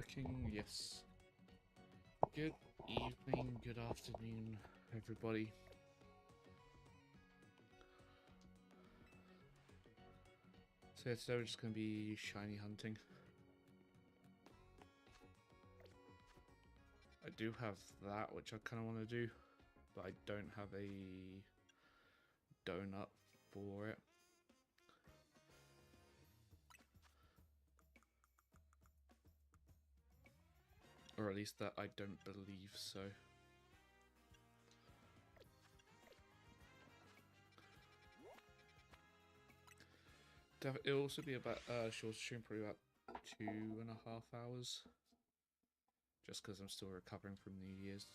working? Yes. Good evening, good afternoon, everybody. So today we're just going to be shiny hunting. I do have that, which I kind of want to do, but I don't have a donut for it. Or at least that I don't believe so. It'll also be about short stream, probably about 2.5 hours. Just because I'm still recovering from New Year's.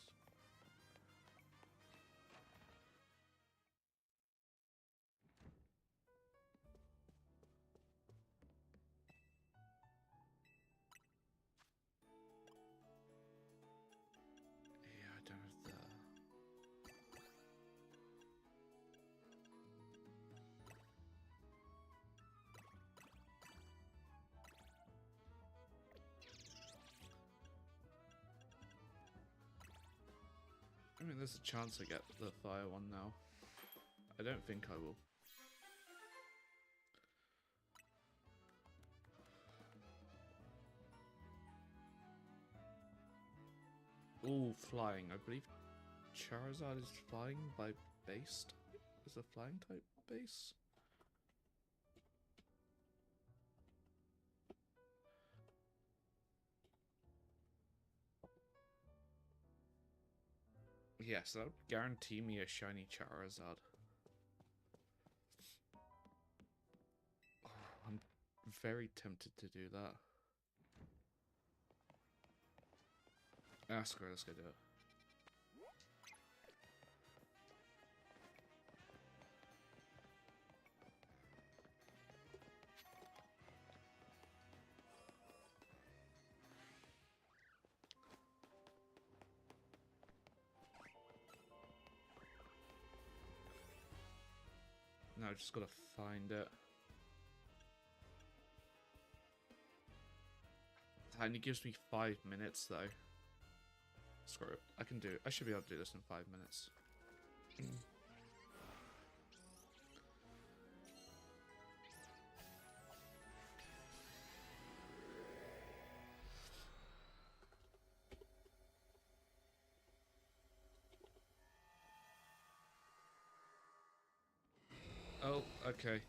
Yeah, I don't have the... I mean, there's a chance I get the fire one now. I don't think I will. Ooh, flying. I believe Charizard is flying by base type? Is a flying type base? Yes, that would guarantee me a shiny Charizard. Oh, I'm very tempted to do that. Ah, screw it, let's go do it. Now I just gotta find it. And it gives me 5 minutes though. Screw it. I can do it. I should be able to do this in 5 minutes. Oh, okay.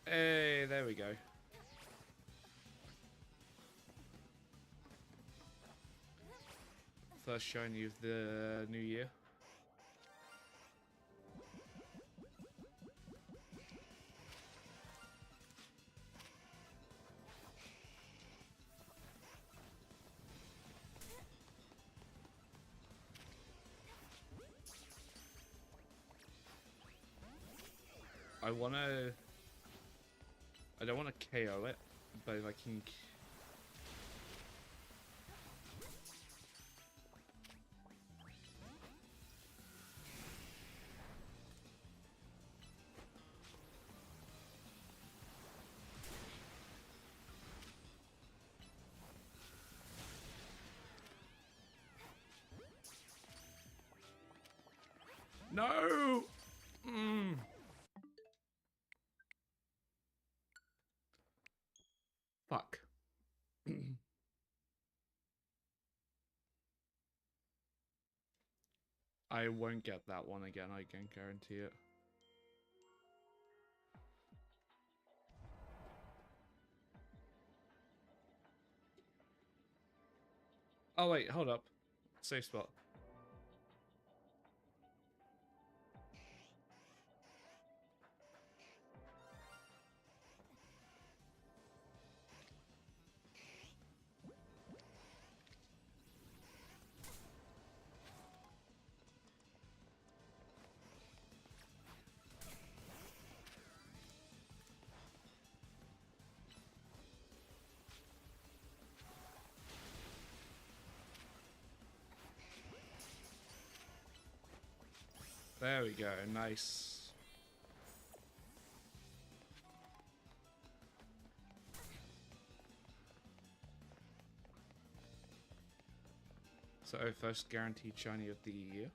Hey, there we go. First shiny of the new year. I don't wanna KO it, but if I can... No! Fuck. I won't get that one again, I can guarantee it. Oh wait, hold up. Safe spot. There we go, nice. So, first guaranteed shiny of the year.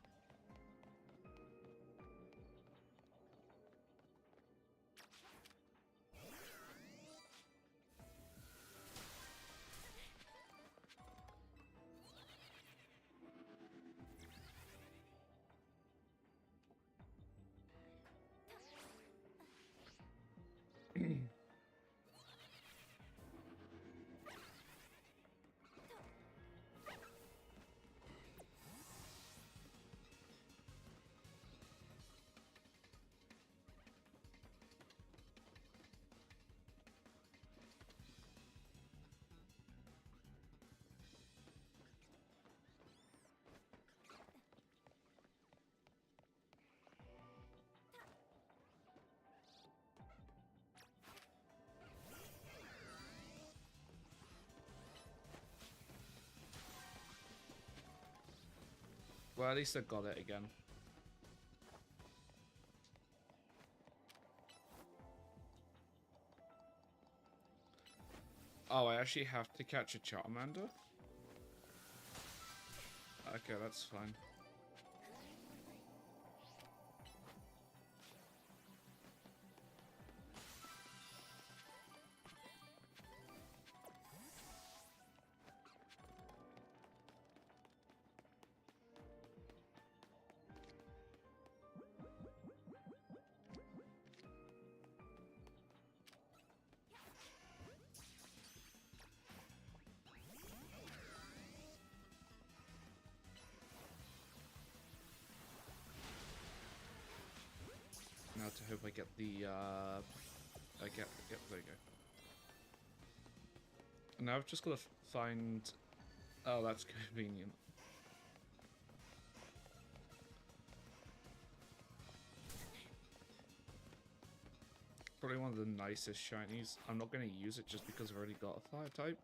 Well, at least I got it again. Oh, I actually have to catch a Charmander? Okay, that's fine. Now to hope I get the, yep, there we go. Now I've just got to find... Oh, that's convenient. Probably one of the nicest shinies. I'm not going to use it just because I've already got a fire type.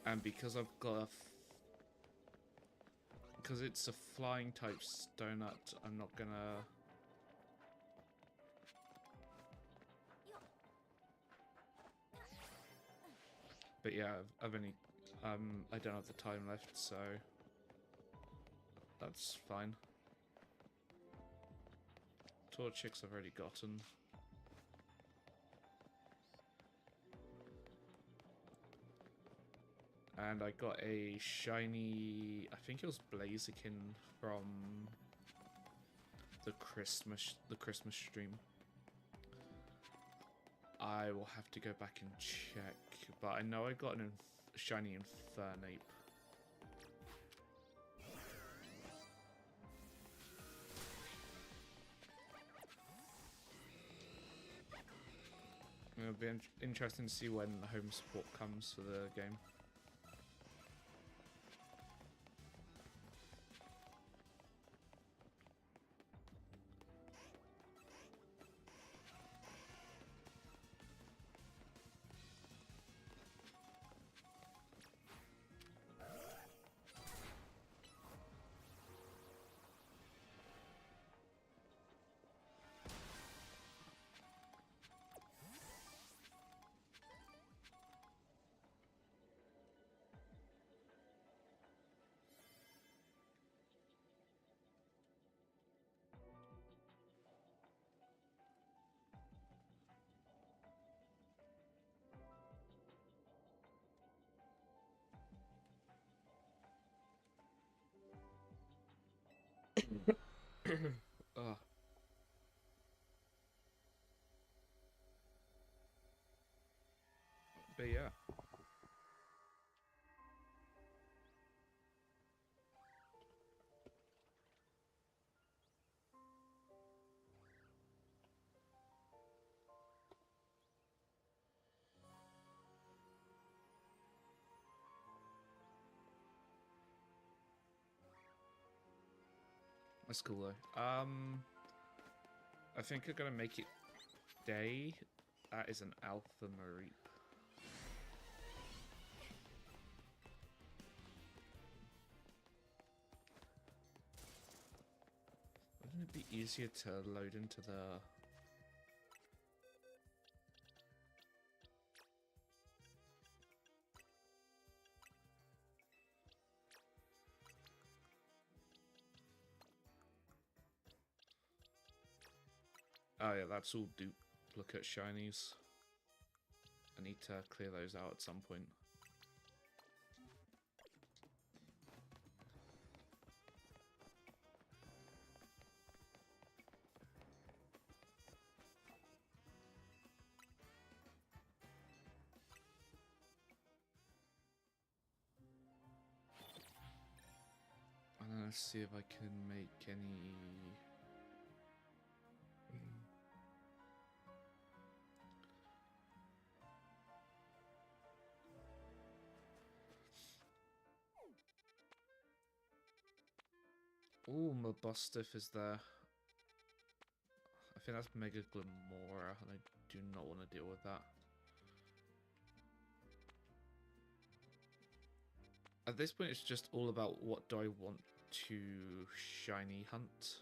And because I've got because it's a flying type Stonut, I'm not gonna... But yeah, I've only... I don't have the time left, so... That's fine. Torchics I've already gotten. And I got a shiny... I think it was Blaziken from the Christmas stream. I will have to go back and check, but I know I got a shiny Infernape. It'll be interesting to see when the home support comes for the game. Ugh. But yeah. That's cool though. I think I'm gonna make it day. That is an Alpha Mareep. it'd be easier to load into the... Oh yeah, that's all duplicate shinies. I need to clear those out at some point. And then let's see if I can make any... Ooh, Mabustiff is there. I think that's Mega Glimora, and I do not want to deal with that. At this point, it's just all about what do I want to shiny hunt.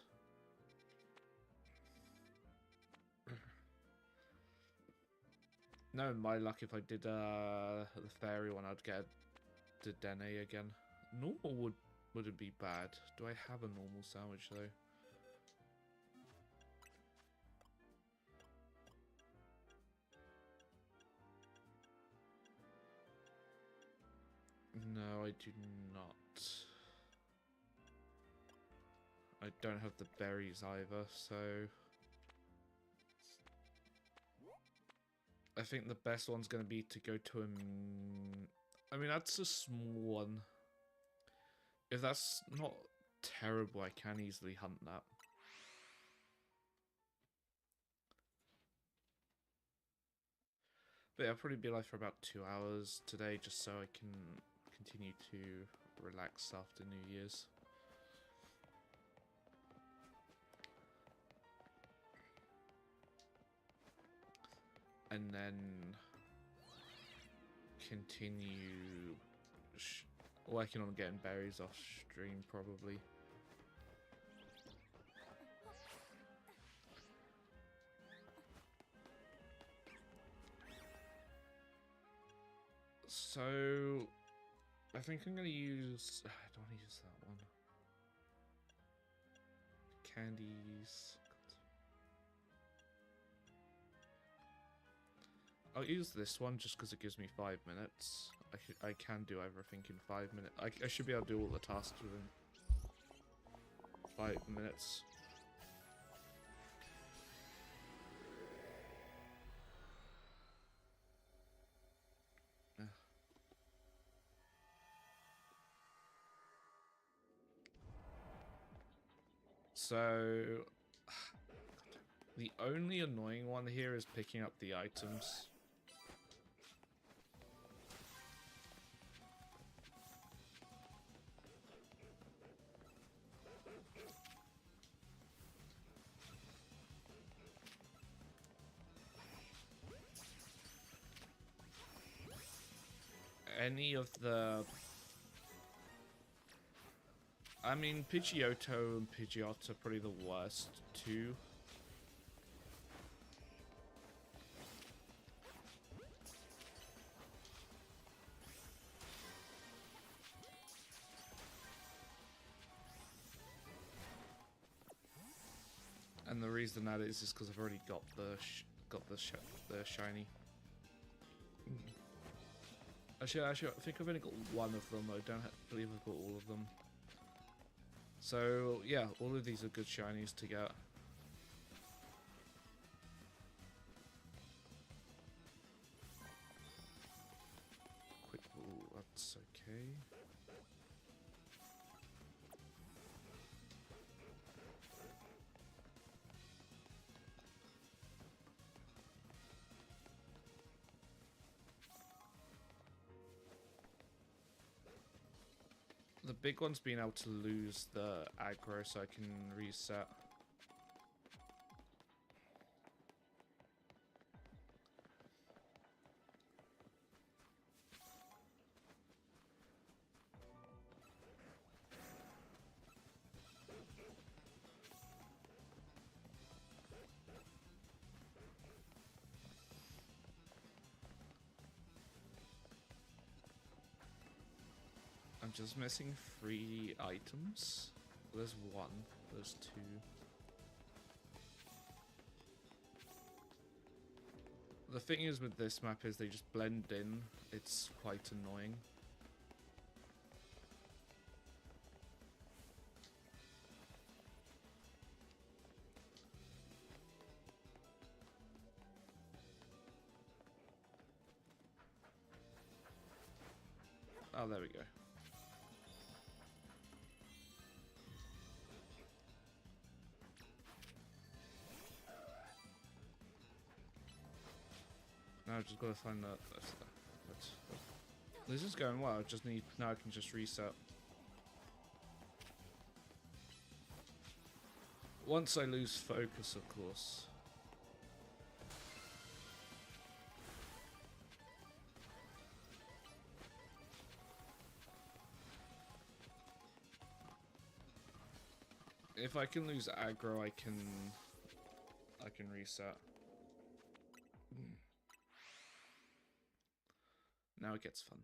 No, in my luck, if I did the fairy one, I'd get the Dedenne again. Normal wouldn't be bad. Do I have a normal sandwich though? No, I do not. I don't have the berries either, so... I think the best one's going to be to go to I mean, that's a small one. If that's not terrible, I can easily hunt that. But yeah, I'll probably be alive for about 2 hours today, just so I can continue to relax after New Year's. And then continue working on getting berries off stream, probably. So, I think I'm going to use... I don't want to use that one. Candies... I'll use this one just because it gives me 5 minutes. I can do everything in 5 minutes. I should be able to do all the tasks within 5 minutes. So, the only annoying one here is picking up the items. Any of the... I mean, Pidgeotto and Pidgeot are probably the worst two. And the reason that is because I've already got the shiny. Actually, I think I've only got one of them. I don't believe I've got all of them. So yeah, all of these are good shinies to get. Quick, ooh, that's okay. The big one's being able to lose the aggro so I can reset. just missing 3 items. There's 1. There's 2. The thing is with this map is they just blend in. It's quite annoying. Oh, there we go. Now I've just got to find that. This is going well. I just need. Now I can just reset. Once I lose focus, of course. If I can lose aggro, I can reset. Now it gets fun.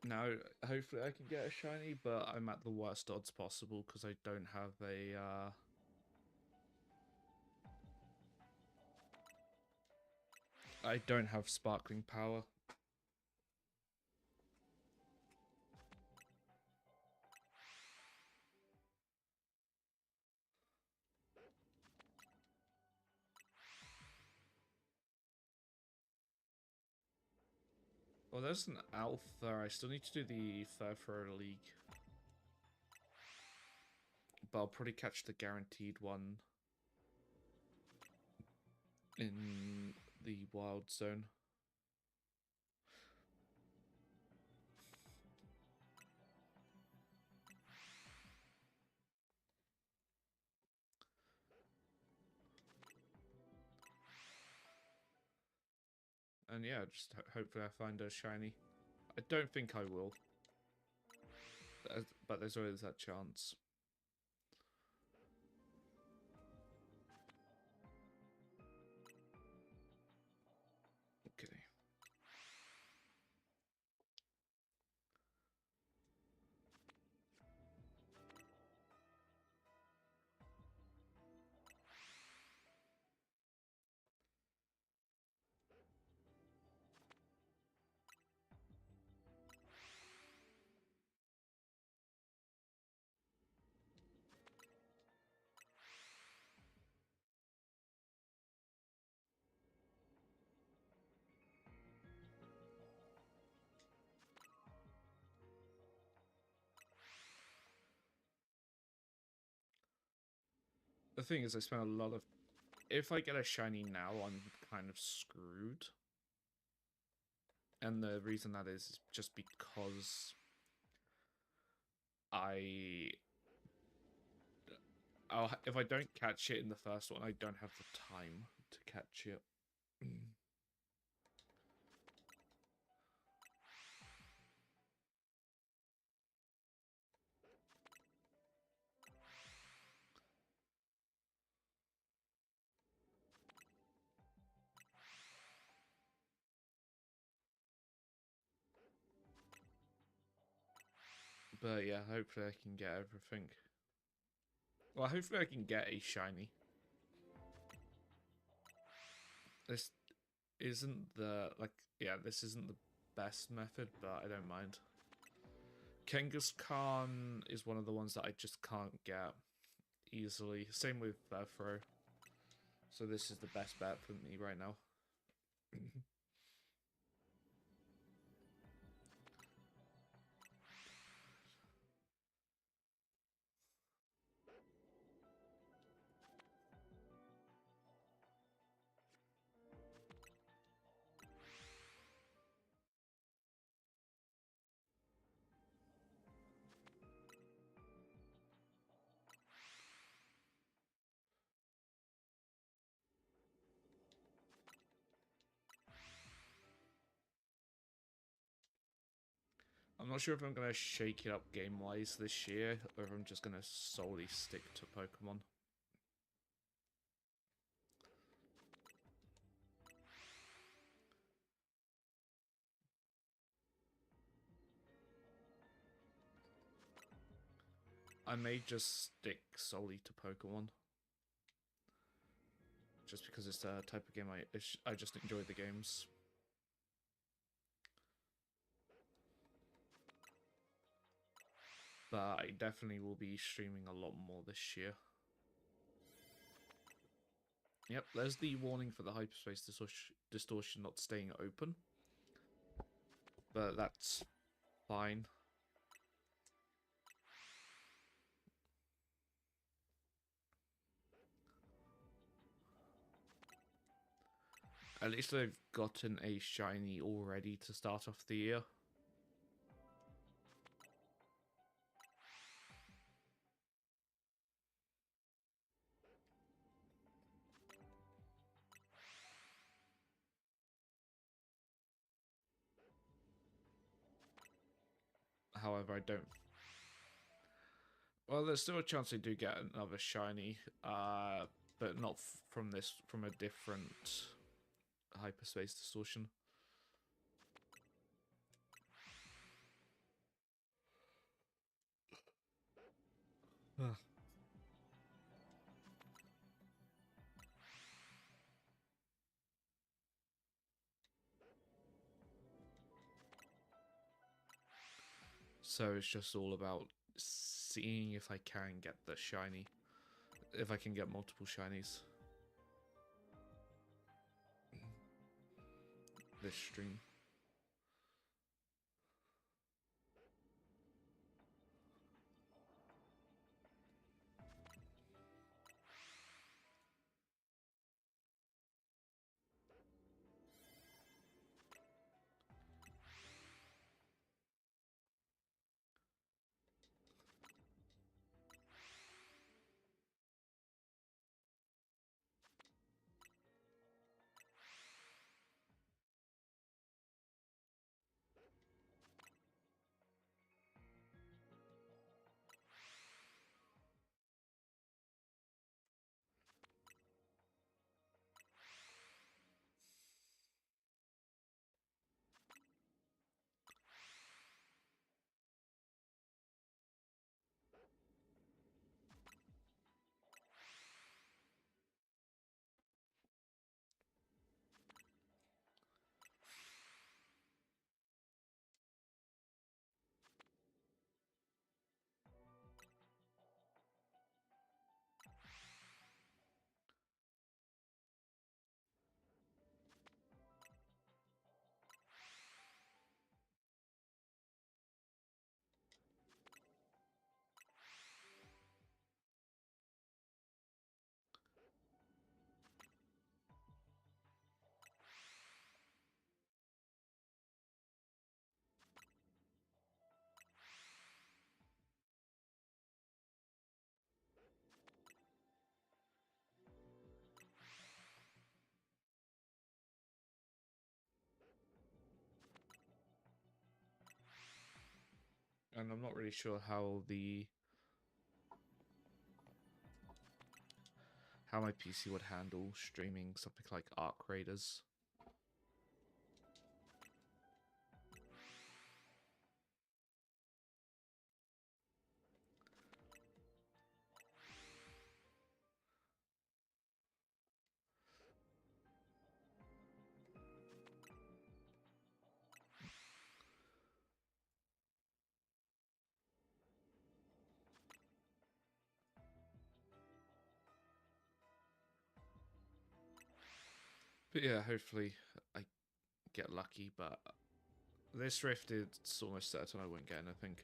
Now, hopefully I can get a shiny, but I'm at the worst odds possible because I don't have a, I don't have sparkling power. Well, there's an alpha. I still need to do the Furfurrow League. But I'll probably catch the guaranteed one in the wild zone. And yeah, just hopefully I find a shiny. I don't think I will. But there's always that chance. Okay. The thing is, I spent a lot of... If I get a shiny now, I'm kind of screwed. And the reason that is just because if I don't catch it in the first one, I don't have the time to catch it. But yeah, hopefully I can get everything. Well, hopefully I can get a shiny. This isn't the, this isn't the best method, but I don't mind. Kangaskhan is one of the ones that I just can't get easily. Same with Furfurrow. So this is the best bet for me right now. I'm not sure if I'm going to shake it up game-wise this year, or if I'm just going to solely stick to Pokemon. I may just stick solely to Pokemon. Just because it's the type of game I just enjoy the games. But I definitely will be streaming a lot more this year. Yep, there's the warning for the hyperspace distortion not staying open. But that's fine. At least I've gotten a shiny already to start off the year. However, I don't... Well, there's still a chance I do get another shiny, but not from a different hyperspace distortion. So it's just all about seeing if I can get the shiny. If I can get multiple shinies. This stream. And I'm not really sure how my PC would handle streaming something like Arc Raiders. But yeah, hopefully I get lucky, but this rift, it's almost certain I won't get anything.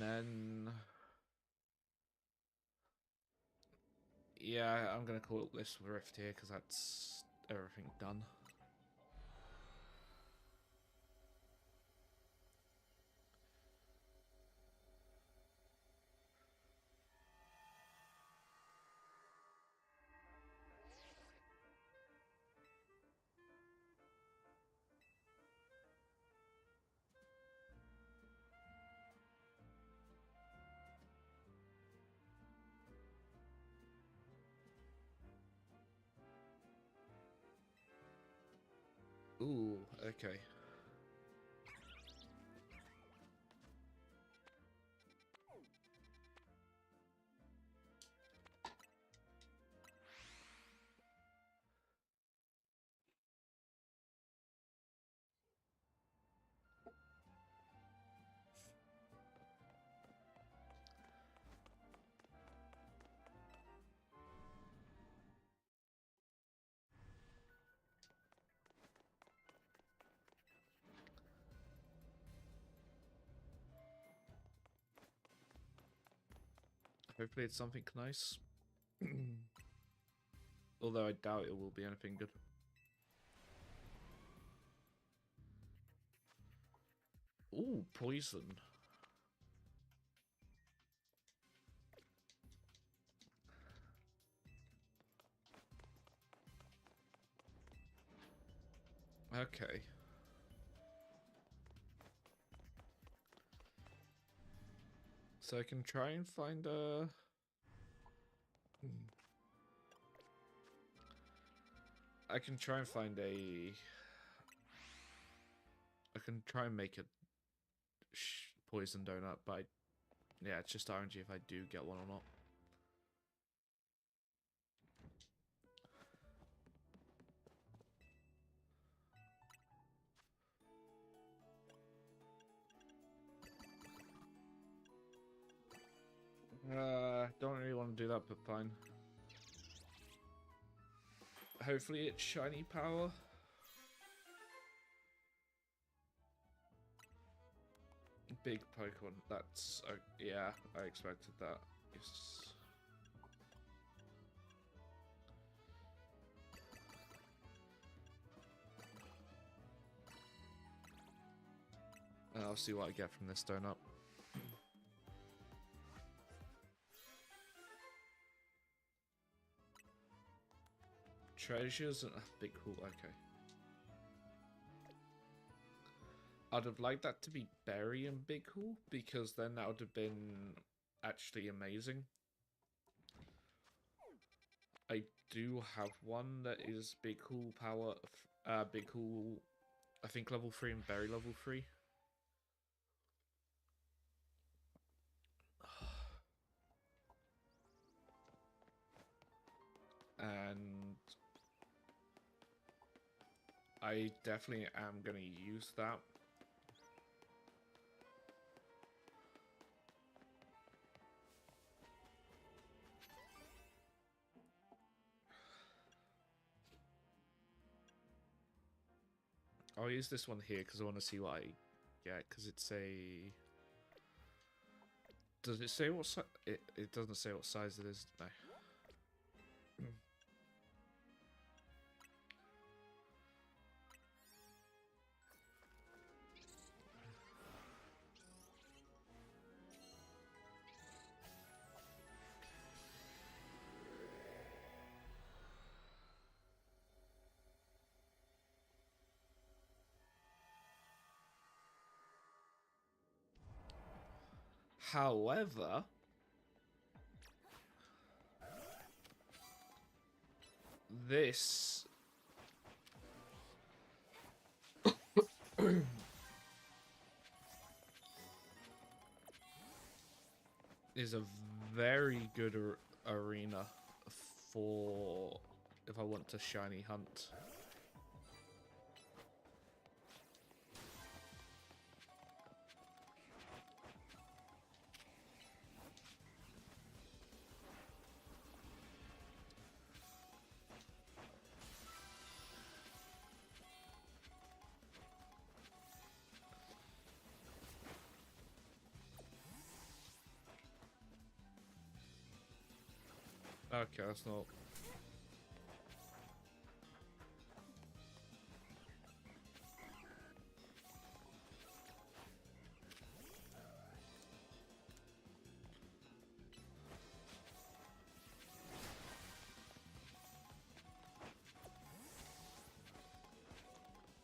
And then... yeah, I'm going to call this Rift here, because that's everything done. Ooh, okay. Hopefully it's something nice. Although I doubt it will be anything good. Ooh, poison. Okay. So I can try and find a... I can try and find a... I can try and make a poison donut, but yeah, it's just RNG if I do get one or not. Don't really want to do that, but fine. Hopefully it's shiny power. Big Pokemon. That's... yeah, I expected that. Yes. And I'll see what I get from this donut. Treasures and... big cool, okay. I'd have liked that to be Berry and Big Cool, because then that would have been actually amazing. I do have one that is Big Cool power, Big Cool, I think level 3 and Berry level 3. And I definitely am going to use that. I'll use this one here because I want to see what I get, because it's a... Does it say what size? It doesn't say what size it is, no. However, this is a very good arena for if I want to shiny hunt. Okay, that's not...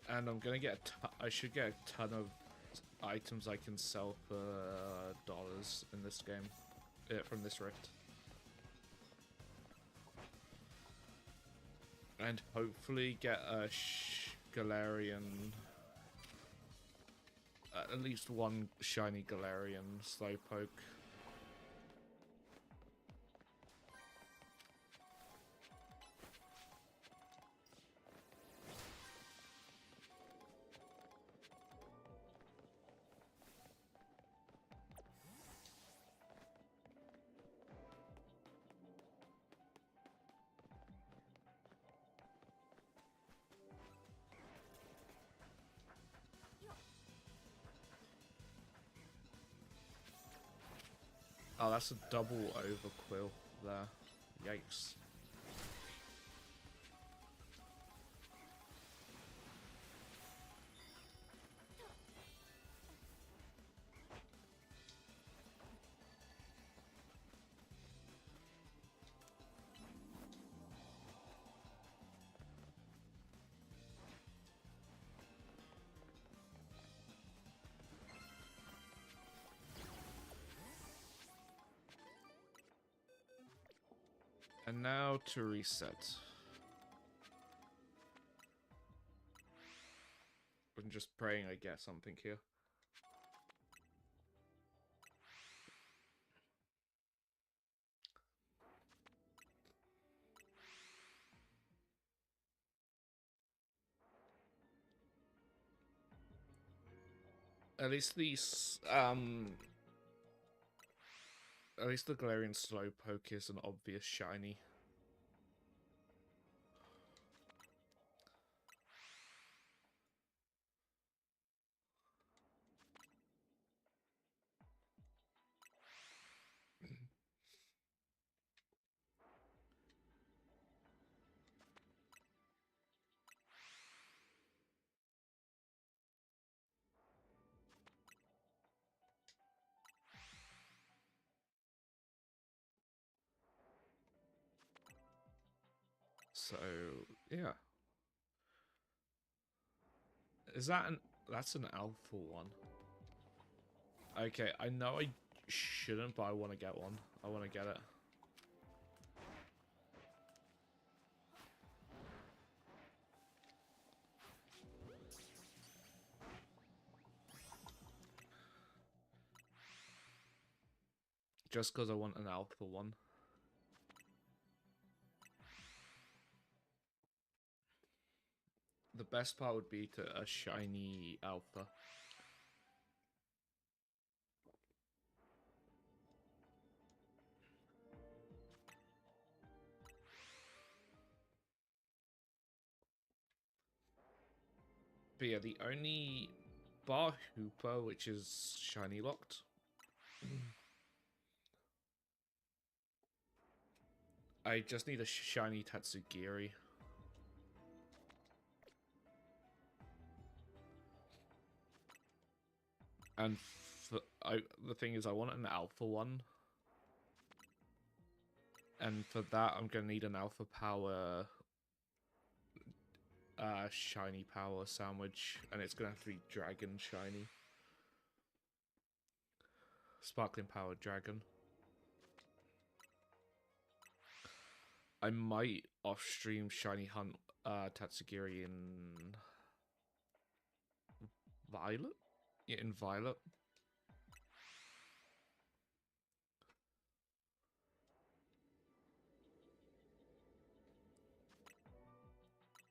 And I'm gonna get I should get a ton of items I can sell for dollars in this game, from this rift. And hopefully get a Galarian, at least one shiny Galarian Slowpoke. Oh, that's a double overquill there. Yikes. And now to reset. I'm just praying I get something here. At least these, at least the Galarian Slowpoke is an obvious shiny. So, yeah. Is that that's an alpha one. Okay, I know I shouldn't, but I want to get one. I want to get it. Just because I want an alpha one. The best part would be to a shiny alpha. But yeah, the only Bar Hooper, which is shiny locked. I just need a shiny Tatsugiri. And the thing is, I want an alpha one. And for that, I'm going to need an alpha power shiny power sandwich. And it's going to have to be dragon shiny. Sparkling power dragon. I might off-stream shiny hunt Tatsugiri in Violet? Yeah, in Violet.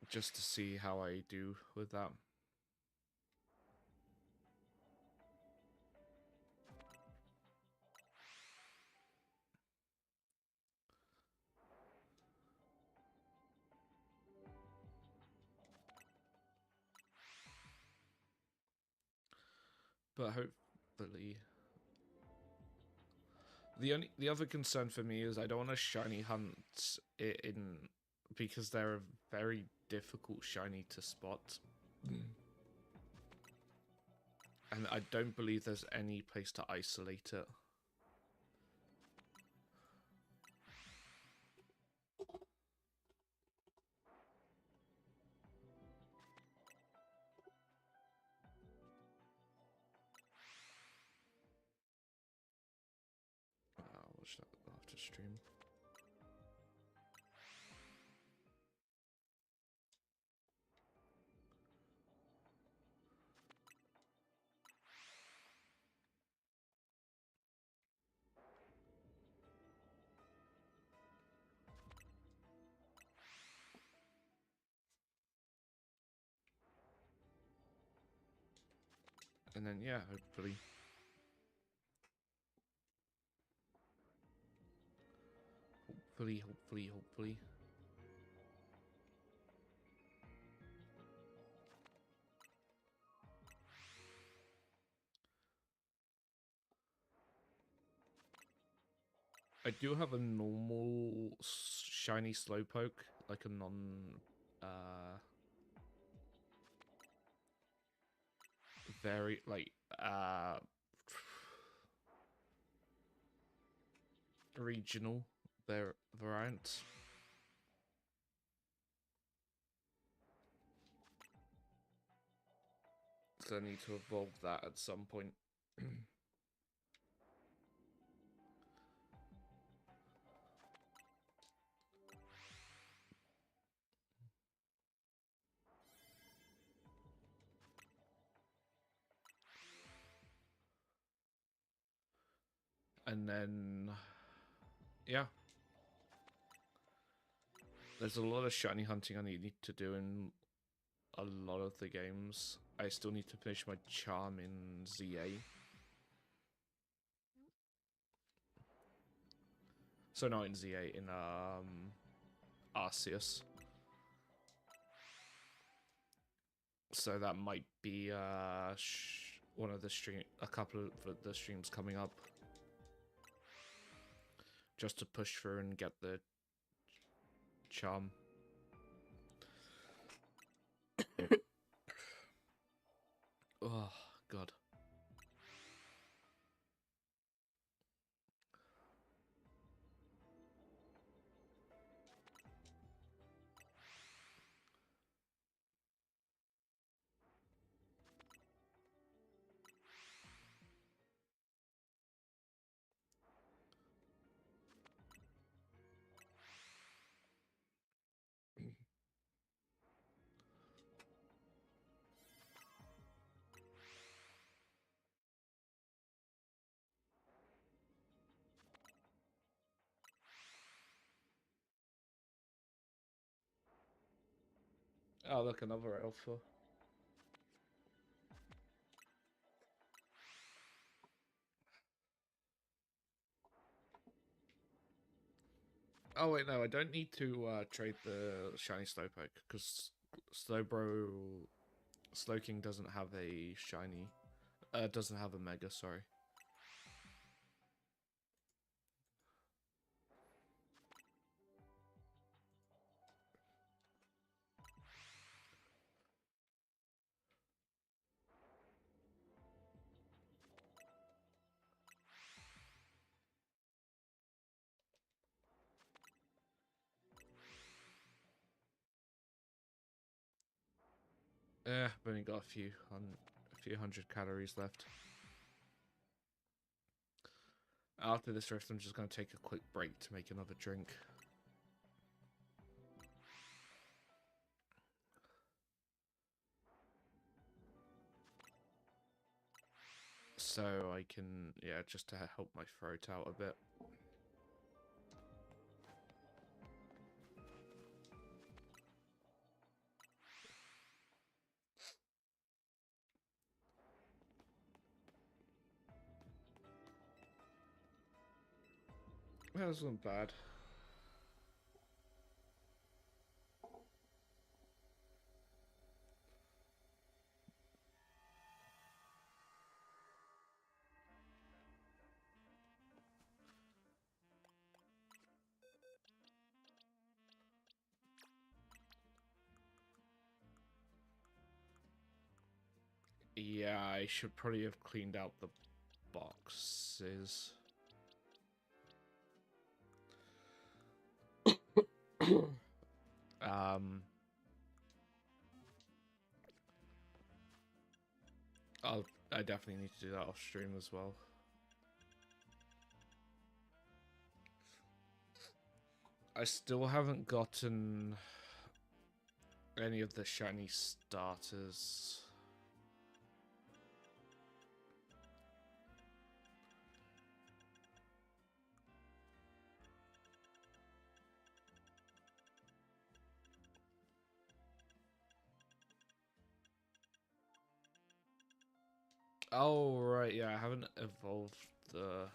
Just to see how I do with that. But hopefully... The other concern for me is I don't want to shiny hunt it in because they're a very difficult shiny to spot. And I don't believe there's any place to isolate it. I'll watch that after stream. And then, yeah, hopefully. Hopefully. I do have a normal shiny Slowpoke, like a very, like, regional variant. So I need to evolve that at some point. And then, yeah. There's a lot of shiny hunting I need to do in a lot of the games. I still need to finish my charm in ZA. So not in ZA, in Arceus. So that might be one of a couple of the streams coming up. Just to push through and get the charm. Oh, God. Oh, look, another alpha. Oh, wait, no, I don't need to trade the shiny Slowpoke, because Slowking doesn't have a shiny. Doesn't have a Mega, sorry. I've only got a few hundred calories left. After this rift, I'm just going to take a quick break to make another drink. So I can, yeah, just to help my throat out a bit. That wasn't bad. Yeah, I should probably have cleaned out the boxes. um, I definitely need to do that off stream as well. I still haven't gotten any of the shiny starters. Oh, right, yeah, I haven't evolved the...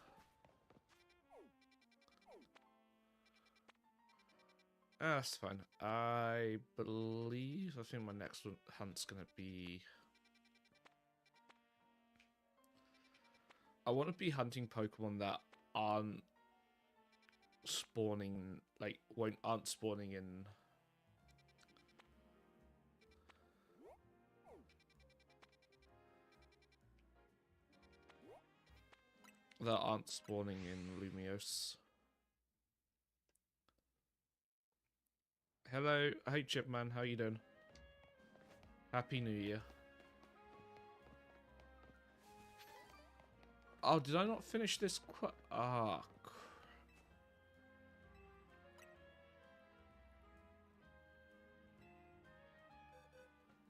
Ah, that's fine. I think my next hunt's gonna be... I want to be hunting Pokemon that aren't spawning, like, aren't spawning in... that aren't spawning in Lumiose. Hello, hey Chipman, how you doing? Happy New Year. Oh, did I not finish this Ah.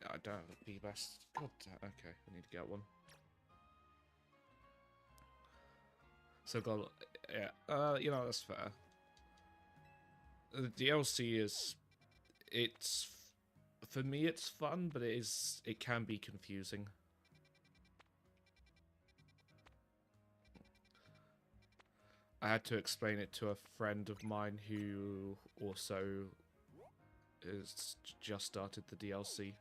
I don't have a P-Best. God damn, okay, I need to get one. So got, yeah, you know, that's fair. The DLC is, for me it's fun, but it can be confusing. I had to explain it to a friend of mine who also has just started the DLC.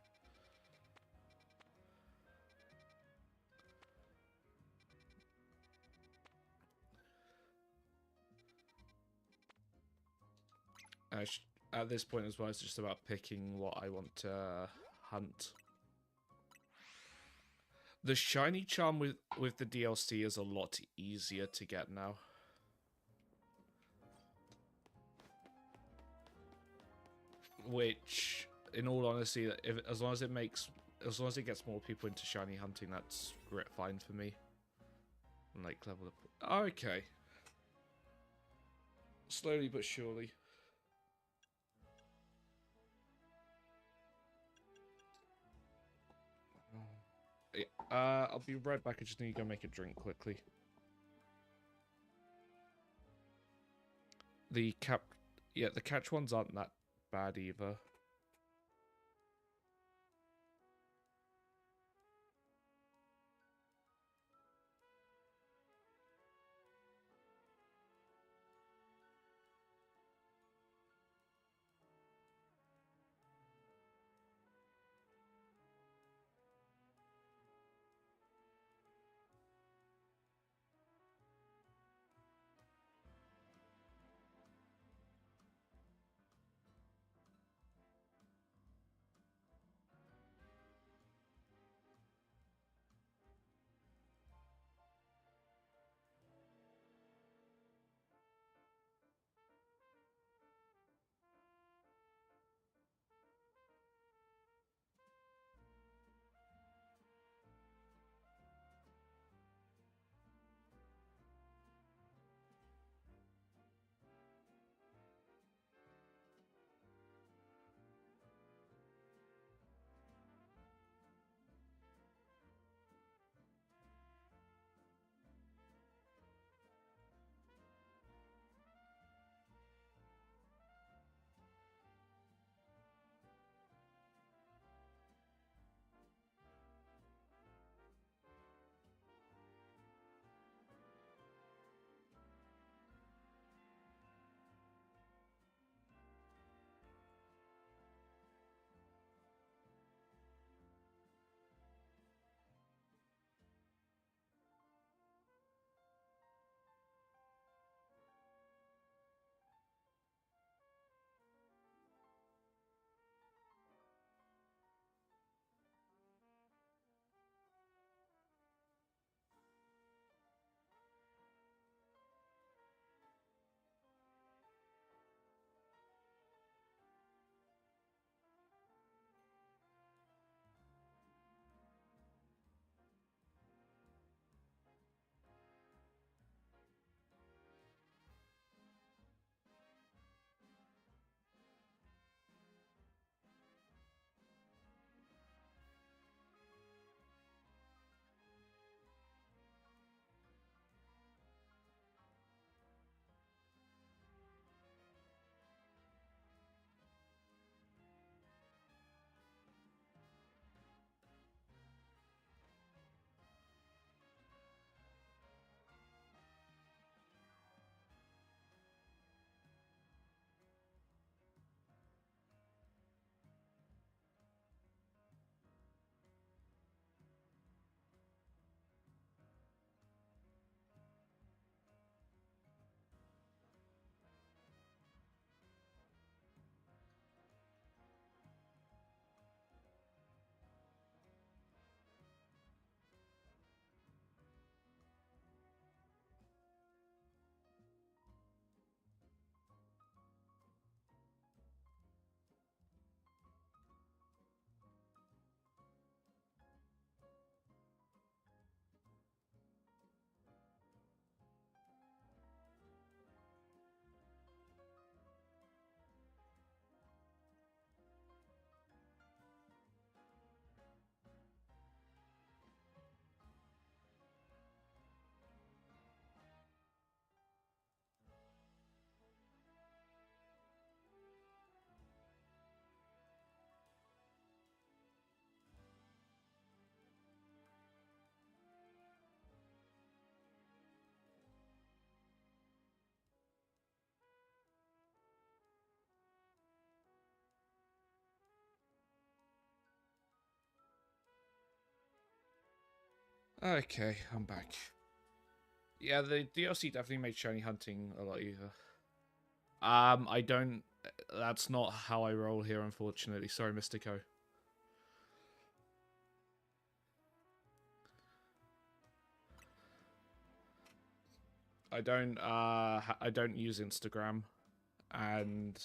At this point as well, it's just about picking what I want to hunt. The shiny charm with the DLC is a lot easier to get now. Which, in all honesty, as long as it gets more people into shiny hunting, that's fine for me. And like level up. Oh, okay. Slowly but surely. Yeah, I'll be right back. I just need to go make a drink quickly. The catch ones aren't that bad either. Okay, I'm back. Yeah, the DLC definitely made shiny hunting a lot easier. I don't... That's not how I roll here, unfortunately. Sorry, Mystico. I don't use Instagram, and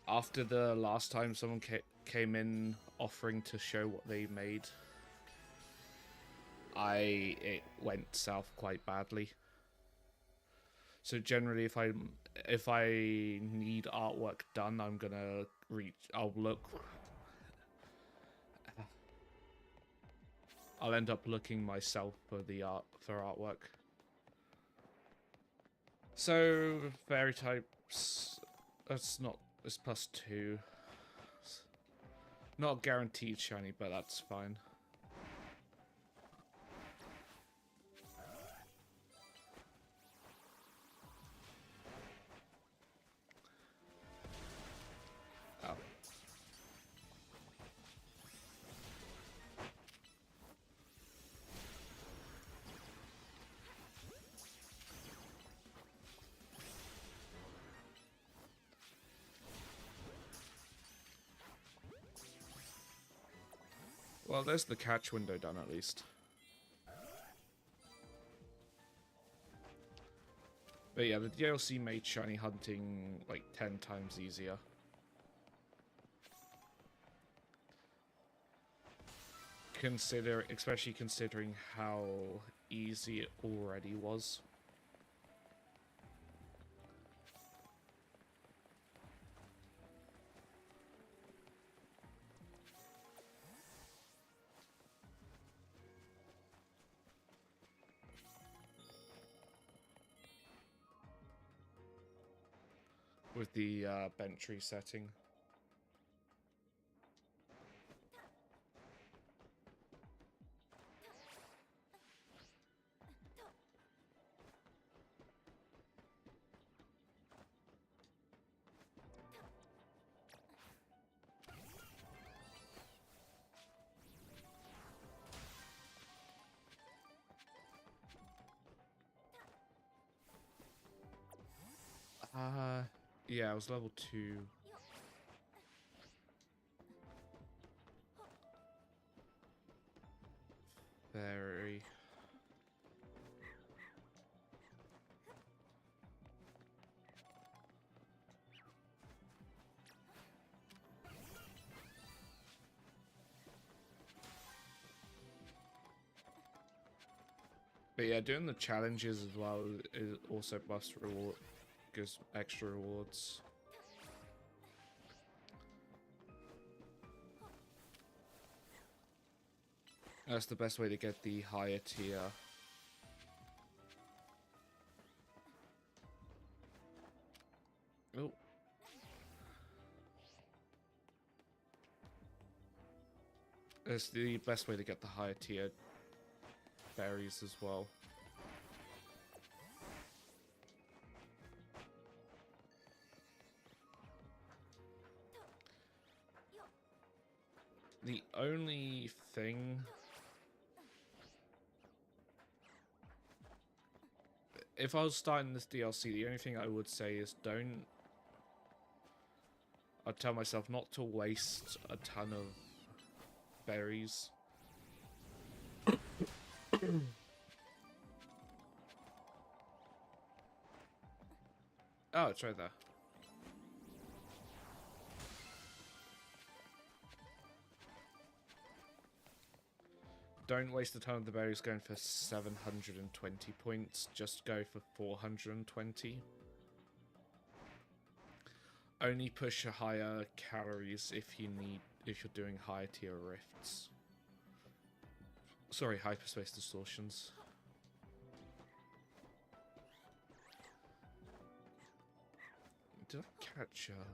after the last time someone came in offering to show what they made, it went south quite badly. So generally, if I need artwork done, I'm gonna I'll look. I'll end up looking myself for artwork. So fairy types, it's +2. Not guaranteed shiny, but that's fine. Oh. Well, there's the catch window done at least. But yeah, the DLC made shiny hunting like 10 times easier. Especially considering how easy it already was. With the bench resetting. Yeah, I was level 2. Very. But yeah, doing the challenges as well is also gives extra rewards. That's the best way to get the higher tier. Oh. It's the best way to get the higher tier berries as well. The only thing... If I was starting this DLC, the only thing I would say is I'd tell myself not to waste a ton of berries. Oh, it's right there. Don't waste a ton of the berries going for 720 points. Just go for 420. Only push higher calories if you're doing higher tier rifts. Sorry, hyperspace distortions. Did I catch her?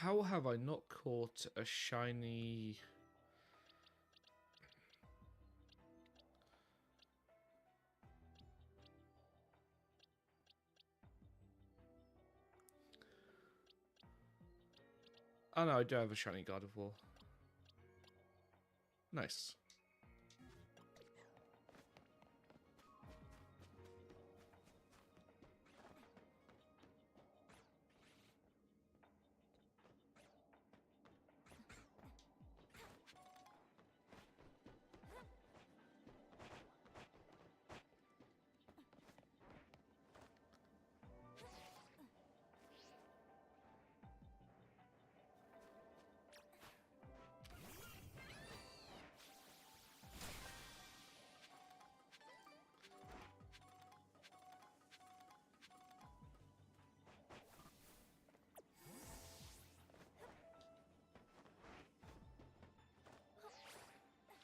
How have I not caught a shiny... Oh no, I do have a shiny God of War. Nice.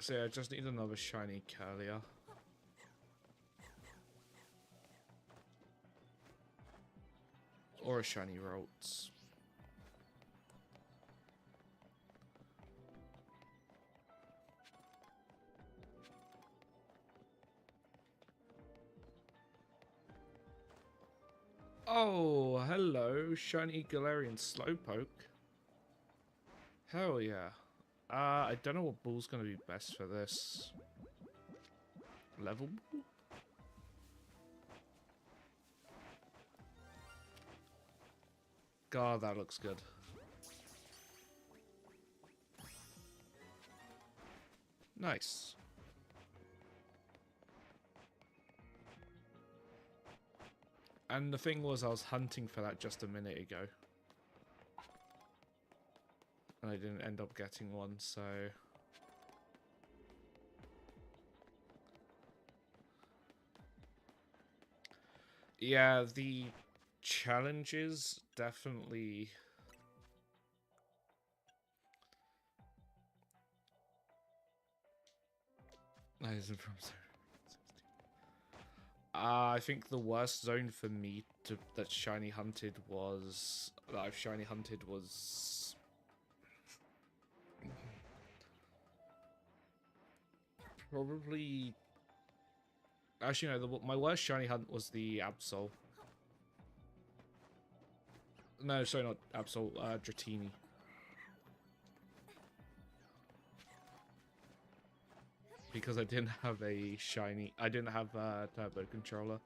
So yeah, I just need another shiny Kalia. Or a shiny Ralts. Oh, hello, shiny Galarian Slowpoke. Hell yeah. I don't know what ball's gonna be best for this. Level ball? God, that looks good. Nice. And the thing was, I was hunting for that just a minute ago. And I didn't end up getting one, so... Yeah, the challenges definitely... I think the worst zone for me that shiny hunted was... that I've shiny hunted was... probably... Actually, no, my worst shiny hunt was the Absol. No, sorry, not Absol, Dratini. Because I didn't have a shiny... I didn't have a turbo controller.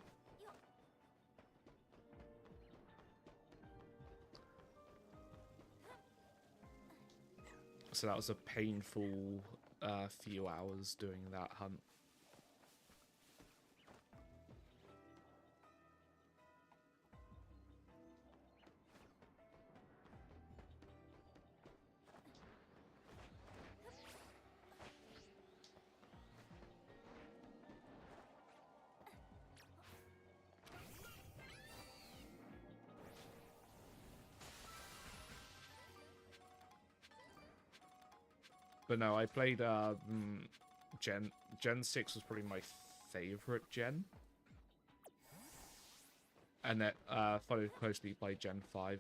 So that was a painful few hours doing that hunt. But no, I played Gen 6 was probably my favorite gen. And that followed closely by Gen 5.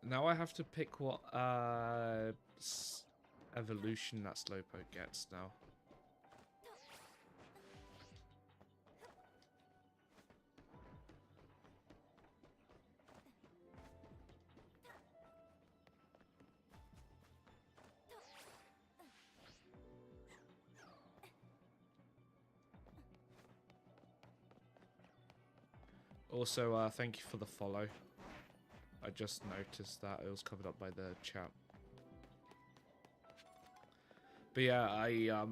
Now I have to pick what evolution that Slowpoke gets now. Also, thank you for the follow. I just noticed that it was covered up by the chat. But yeah,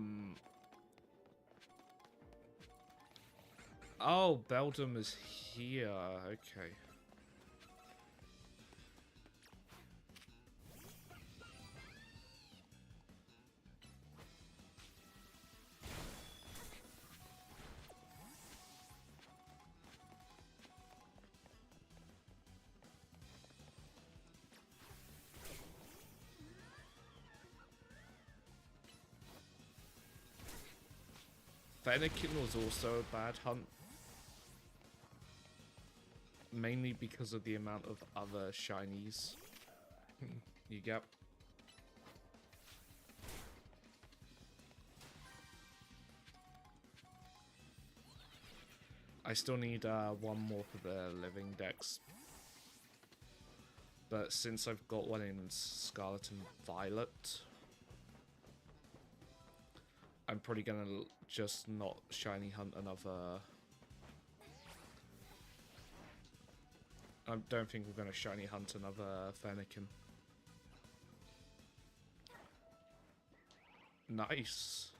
oh, Beldum is here. Okay. Fennekin was also a bad hunt. Mainly because of the amount of other shinies you get. I still need one more for the living dex. But since I've got one in Scarlet and Violet, I'm probably gonna just not shiny hunt another. I don't think we're gonna shiny hunt another Fennekin. Nice.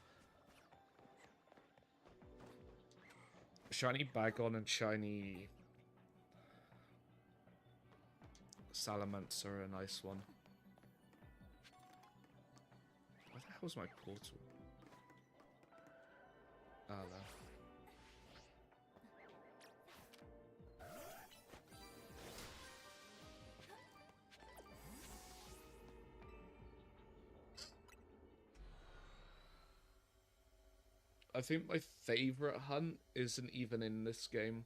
Shiny Bagon and shiny Salamence are a nice one. Where the hell's my portal? Ah, there. I think my favorite hunt isn't even in this game.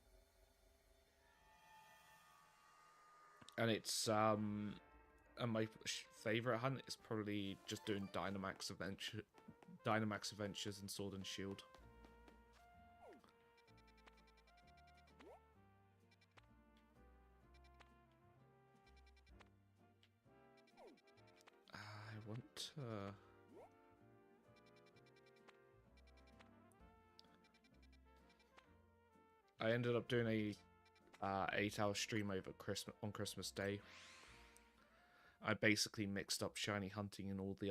And it's, and my favorite hunt is probably just doing Dynamax Adventures and Sword and Shield. I want to... I ended up doing a 8-hour stream over Christmas Day. I basically mixed up shiny hunting in all the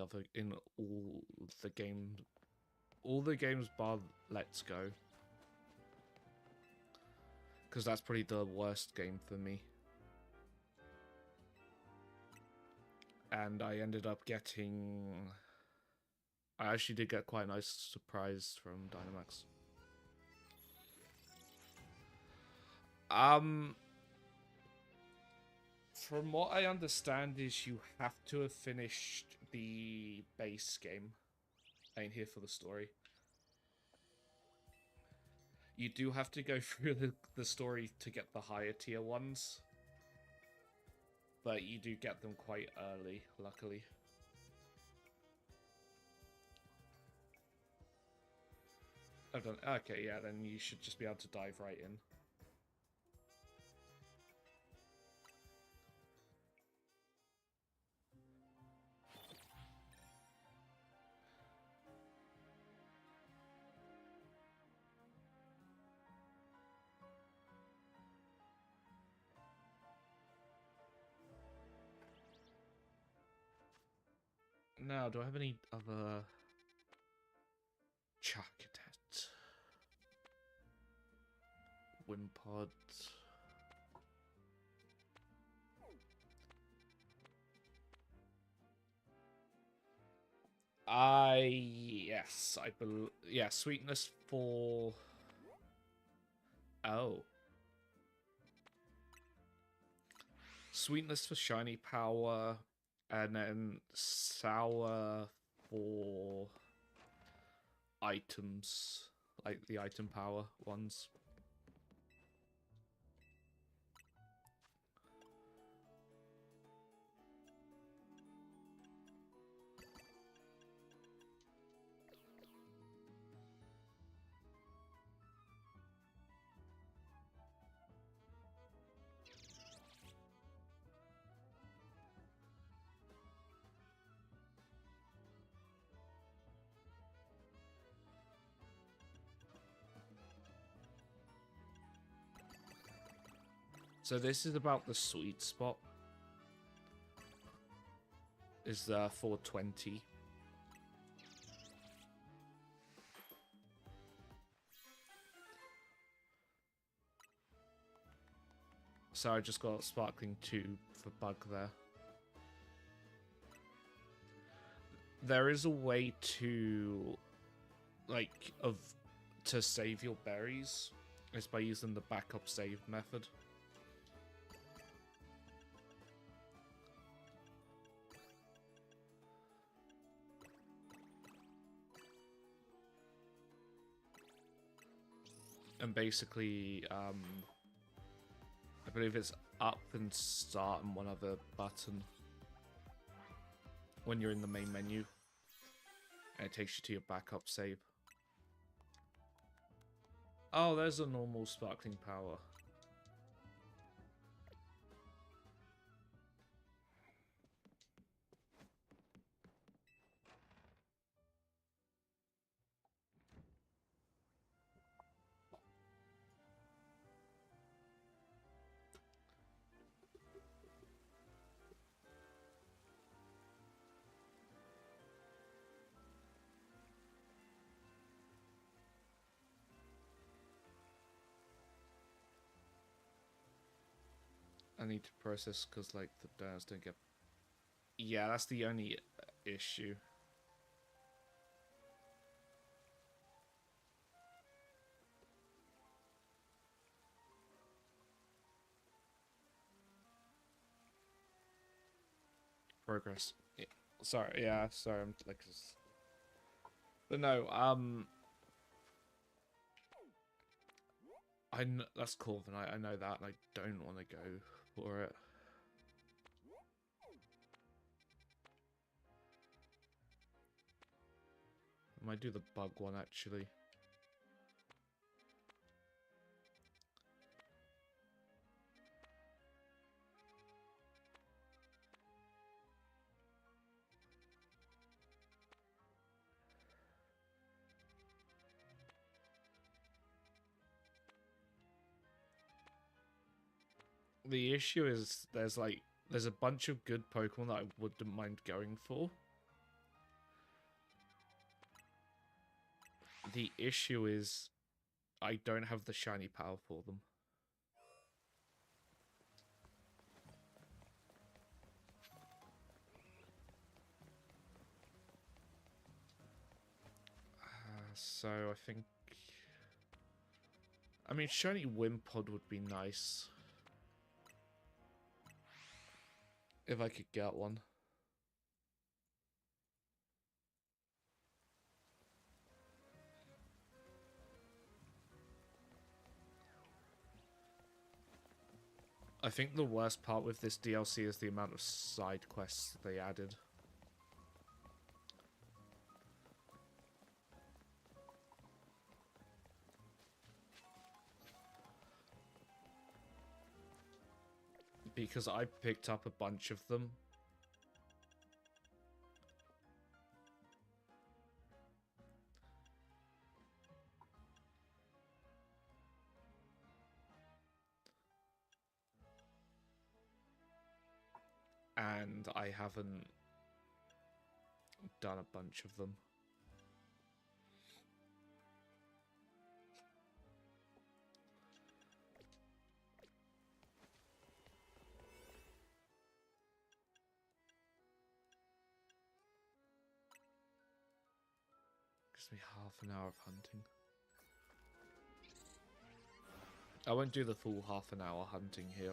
games bar Let's Go, because that's probably the worst game for me. And I ended up getting... I actually did get quite a nice surprise from Dynamax. From what I understand is you have to have finished the base game. I ain't here for the story. You do have to go through the story to get the higher tier ones. But you do get them quite early, luckily. I've done... Okay, yeah, then you should just be able to dive right in. Now, do I have any other... Charcadet? Wimpod? Yes, I believe... Yeah, sweetness for... Oh. Sweetness for shiny power, and then sour for items, like the item power ones. So this is about the sweet spot. Is 420. So I just got Sparkling 2 for Bug there. There is a way to, like, to save your berries. It's by using the backup save method. And basically, I believe it's up and start and one other button when you're in the main menu. And it takes you to your backup save. Oh, there's a normal sparkling power. I need to process because, like, the dials don't get... Yeah, that's the only issue. Progress. Yeah. Sorry, yeah, sorry, I'm like... But no, that's Corviknight, I know that, and I don't want to go for it. I might do the bug one, actually. The issue is there's a bunch of good Pokemon that I wouldn't mind going for. The issue is I don't have the shiny power for them. So I think... I mean, shiny Wimpod would be nice. If I could get one. I think the worst part with this DLC is the amount of side quests they added. Because I picked up a bunch of them. And I haven't done a bunch of them. Gives me half an hour of hunting. I won't do the full half an hour hunting here.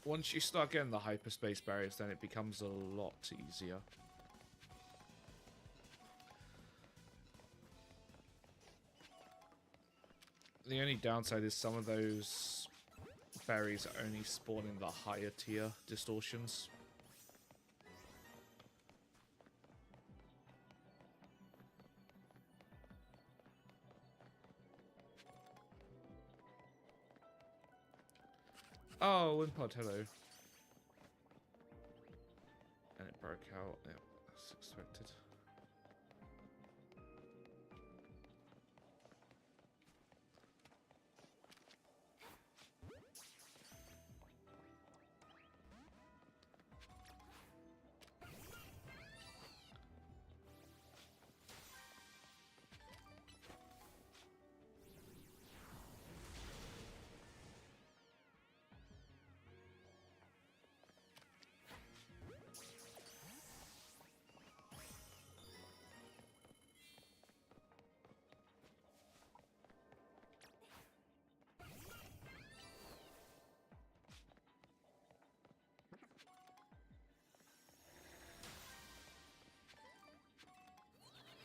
Once you start getting the hyperspace barriers, then it becomes a lot easier. The only downside is some of those berries only spawn in the higher tier distortions. Oh, Wimpod, hello. And it broke out. Yeah, as expected.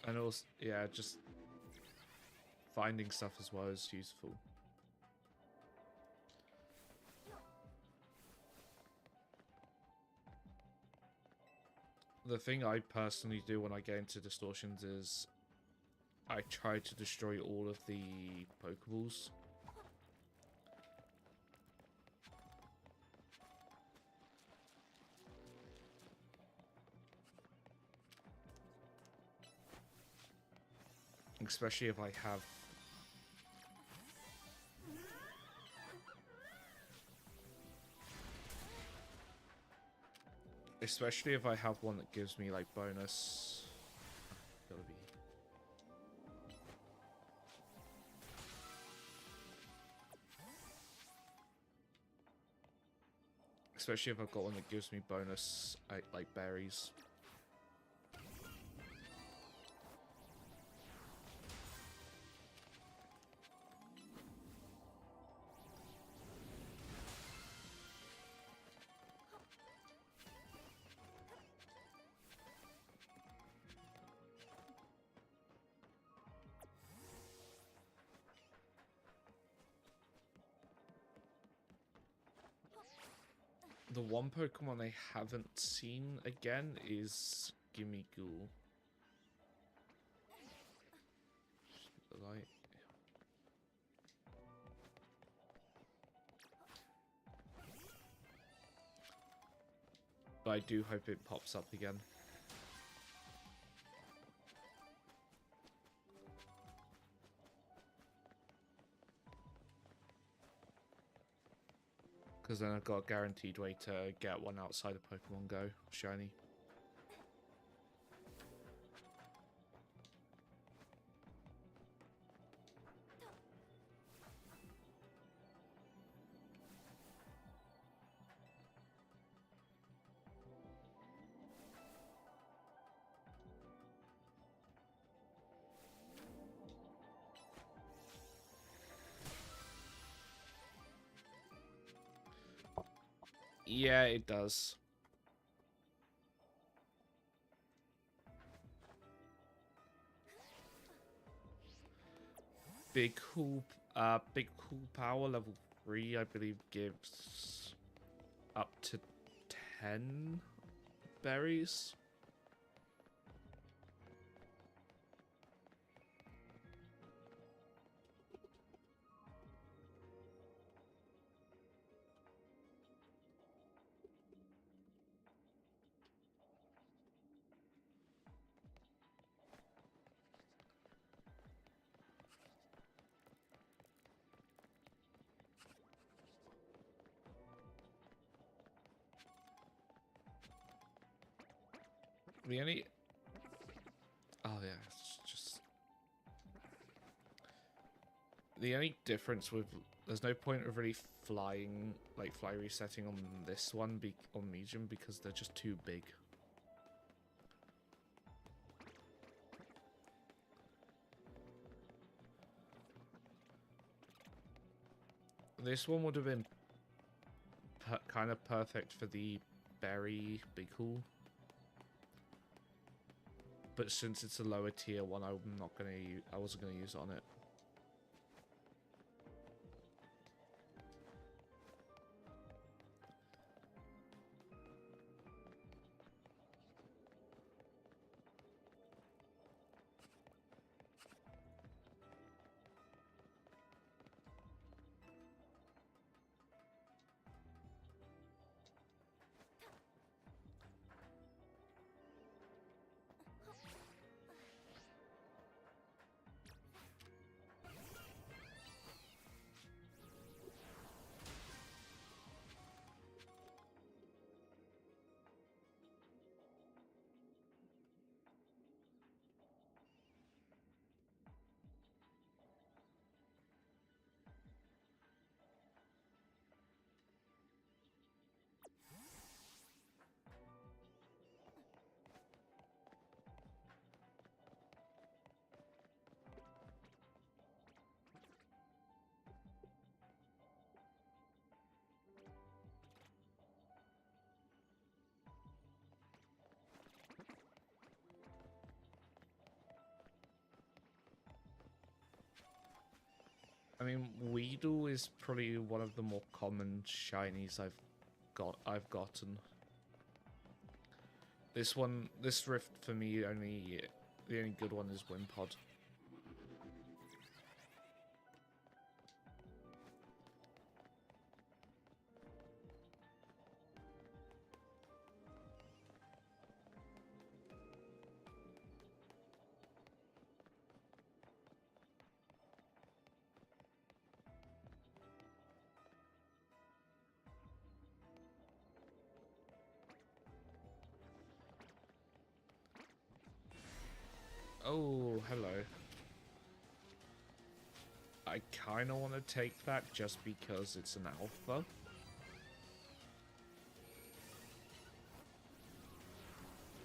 And also, yeah, just finding stuff as well is useful. The thing I personally do when I get into distortions is I try to destroy all of the Pokeballs. Especially if I have... Especially if I have one that gives me, like, bonus... Gotta be... Especially if I've got one that gives me bonus, like, berries. The one Pokemon I haven't seen again is Gimmighoul. Light. But I do hope it pops up again. Because then I've got a guaranteed way to get one outside of Pokemon Go shiny. Yeah, it does. Big cool power level 3, I believe, gives up to 10 berries. The only... Oh yeah, it's just... The only difference with... There's no point of really flying, like fly resetting on this one, on medium, because they're just too big. This one would have been kind of perfect for the berry Bighoul. But since it's a lower tier one, I wasn't gonna use it on it. I mean, Weedle is probably one of the more common shinies I've gotten. This rift for me, the only good one is Wimpod. Oh, hello. I kind of want to take that just because it's an alpha.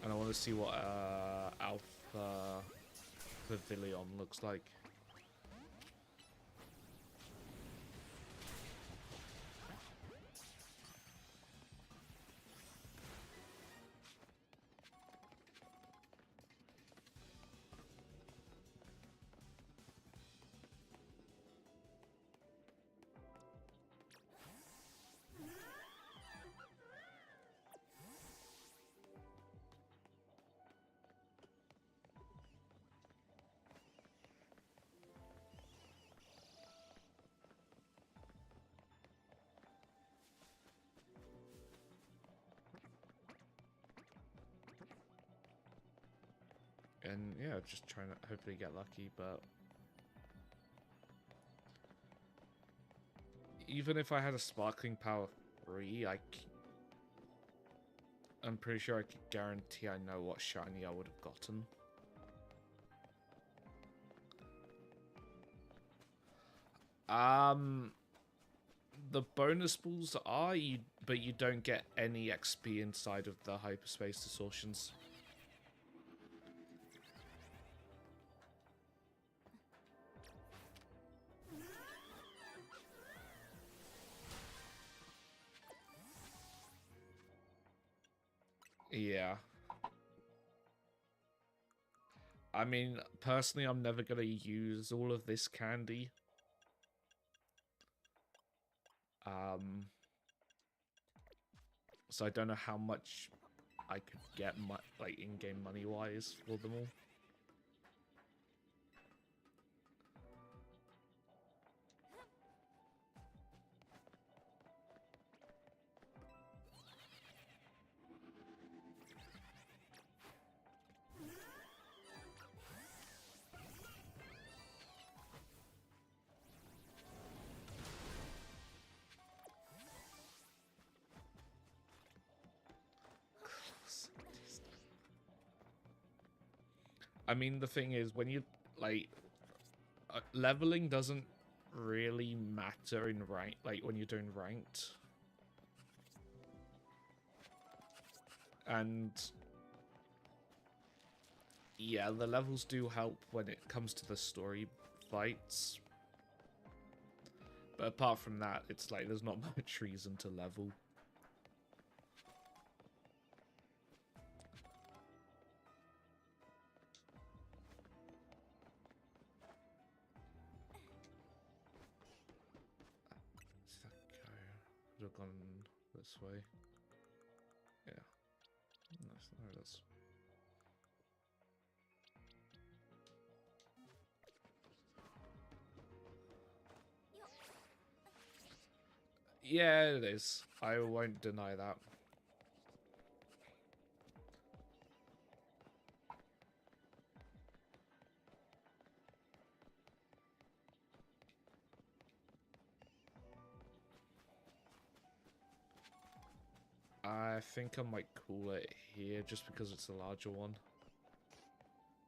And I want to see what alpha Pavilion looks like. And yeah, just trying to hopefully get lucky, but even if I had a Sparkling Power 3, I'm pretty sure I could guarantee I know what shiny I would have gotten. The bonus balls are, but you don't get any XP inside of the hyperspace distortions. Yeah. I mean, personally, I'm never going to use all of this candy. So I don't know how much I could get, like, in-game money-wise for them all. I mean, the thing is, when you, like, leveling doesn't really matter in rank, like, when you're doing ranked. And yeah, the levels do help when it comes to the story fights. But apart from that, it's like, there's not much reason to level. Could have gone this way. Yeah. Nice. There it is. Yeah, it is. I won't deny that. I think I might call it here just because it's a larger one.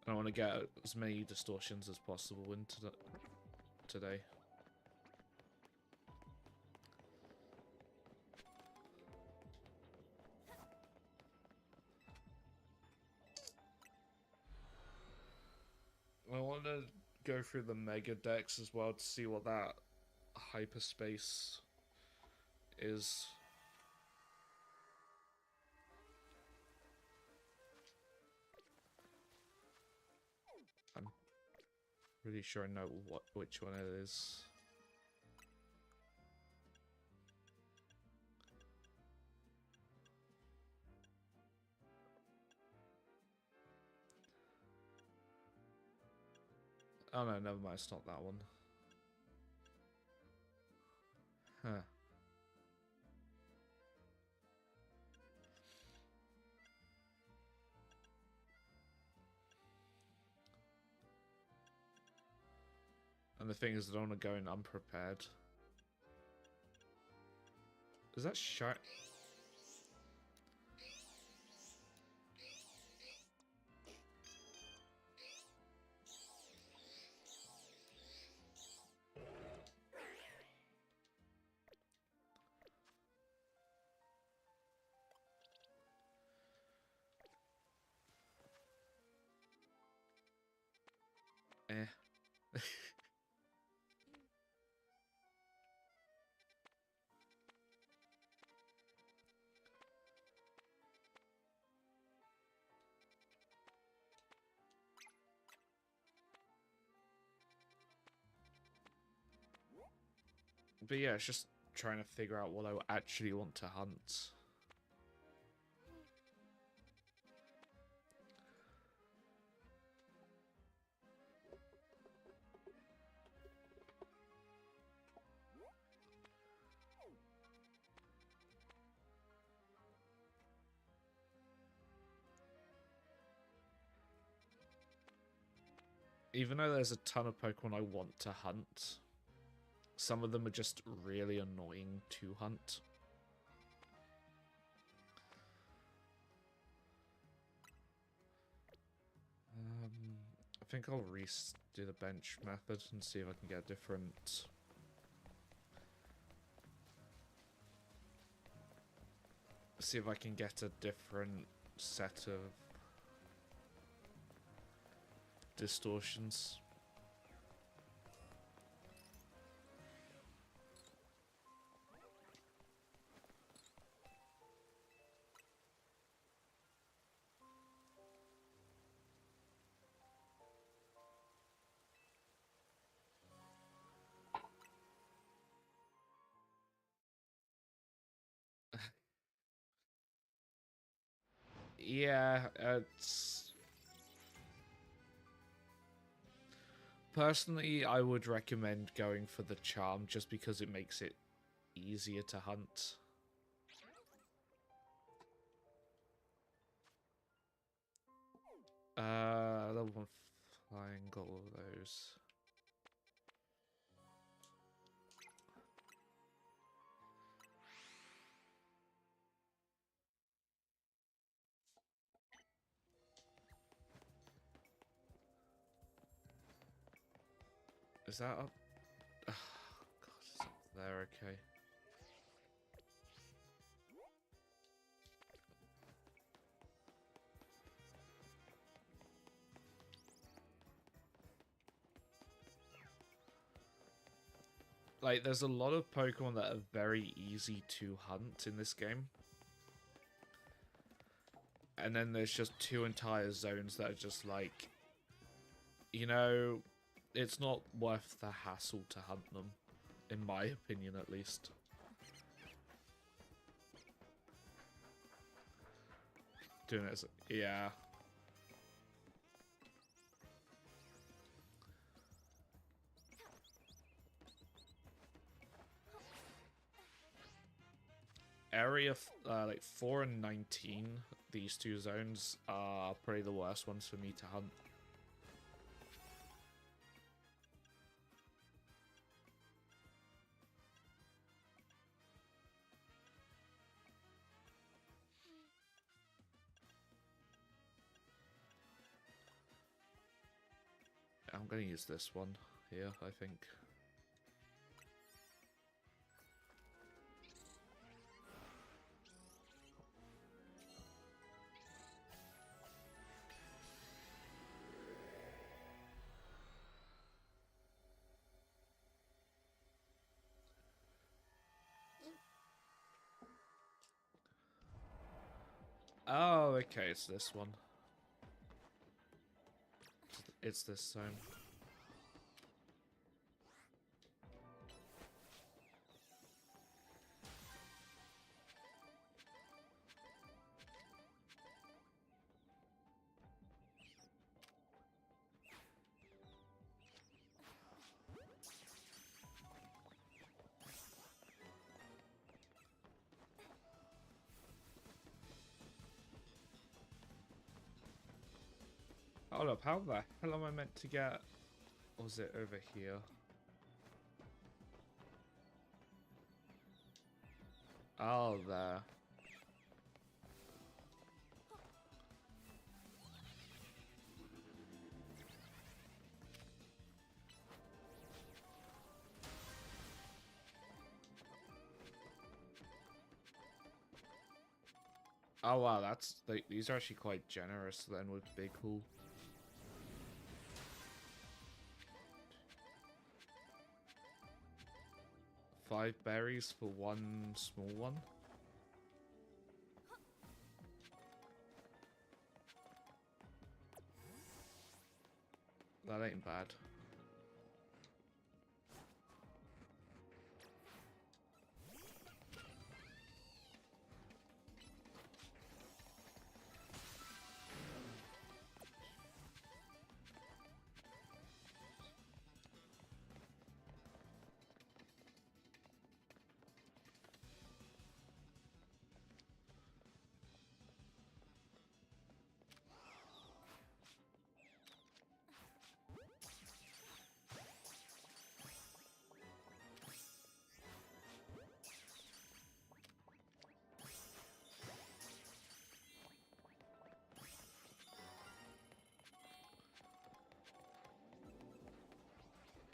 I want to get as many distortions as possible into today. I want to go through the Mega Dex as well to see what that hyperspace is. I'm pretty sure I know which one it is. Oh no, never mind, it's not that one. Huh. And the thing is, I don't want to go in unprepared. Is that shot? Eh. But yeah, it's just trying to figure out what I actually want to hunt. Even though there's a ton of Pokemon I want to hunt, some of them are just really annoying to hunt. I think I'll redo the bench method and see if I can get a different... See if I can get a different set of distortions. Yeah, it's... Personally, I would recommend going for the charm just because it makes it easier to hunt. Level 1 flying, got all of those. Is that up? Oh, God, it's up there, okay. Like, there's a lot of Pokemon that are very easy to hunt in this game. And then there's just two entire zones that are just like, you know, it's not worth the hassle to hunt them, in my opinion at least. Doing it as, yeah. Area like 4 and 19, these two zones are probably the worst ones for me to hunt. I'm going to use this one here, I think. Oh, okay, it's this one. It's this zone. Hold up, how the hell am I meant to get... Or was it over here? Oh, there. Oh wow, these are actually quite generous then with Big Hole. Five berries for one small one. That ain't bad.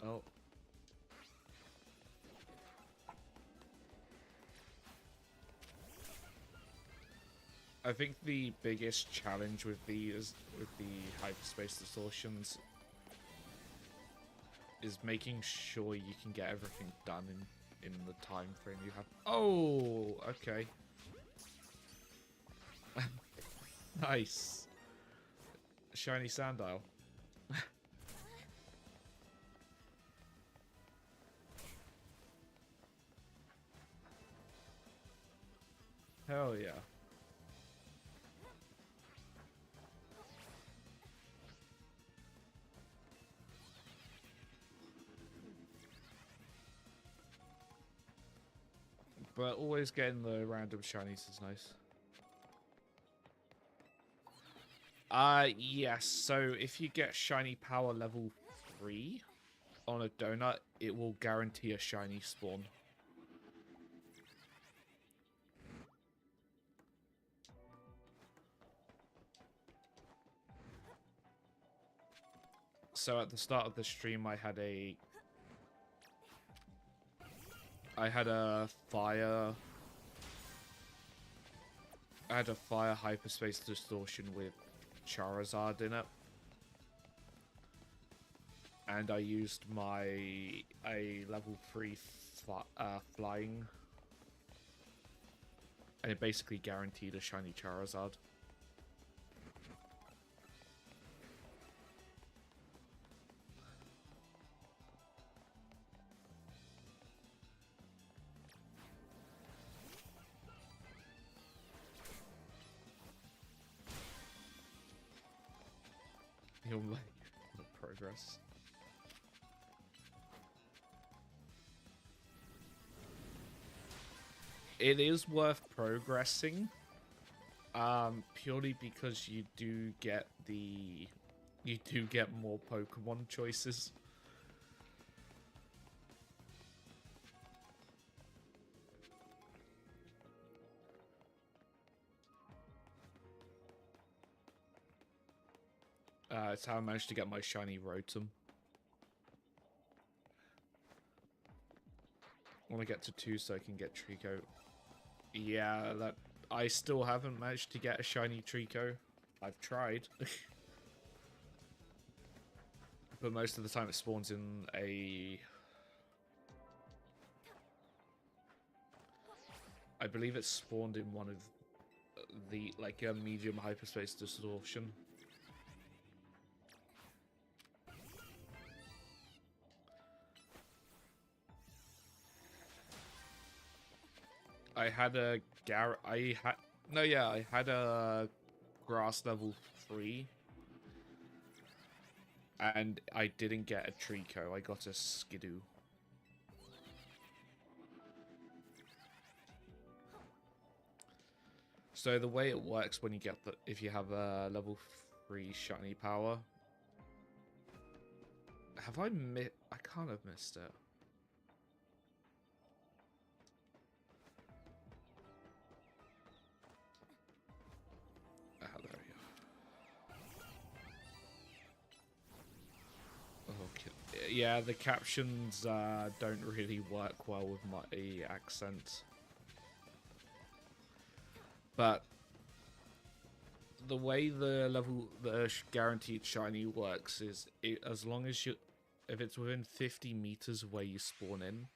Oh. I think the biggest challenge with these, with the hyperspace distortions, is making sure you can get everything done in the time frame you have. Oh, okay. Nice. Shiny Sandile. Hell yeah. But always getting the random shinies is nice. Yes. So if you get shiny power level 3 on a donut, it will guarantee a shiny spawn. So at the start of the stream, I had a fire. I had a fire hyperspace distortion with Charizard in it. And I used a level 3 flying. And it basically guaranteed a shiny Charizard. You'll make progress. It is worth progressing, purely because you do get more Pokemon choices. It's how I managed to get my shiny Rotom. I want to get to 2 so I can get Trico. Yeah, that I still haven't managed to get a shiny Trico. I've tried. But most of the time it spawns in a... I believe it's spawned in one of the, like, a medium hyperspace distortion. I had a I had a grass level 3. And I didn't get a Trico, I got a Skidoo. So the way it works when you get if you have a level 3 shiny power, Have I missed? I can't have missed it. Ah, there we go. Okay. Yeah, the captions don't really work well with my accent. But the way the guaranteed shiny works is as long as if it's within 50 meters of where you spawn in,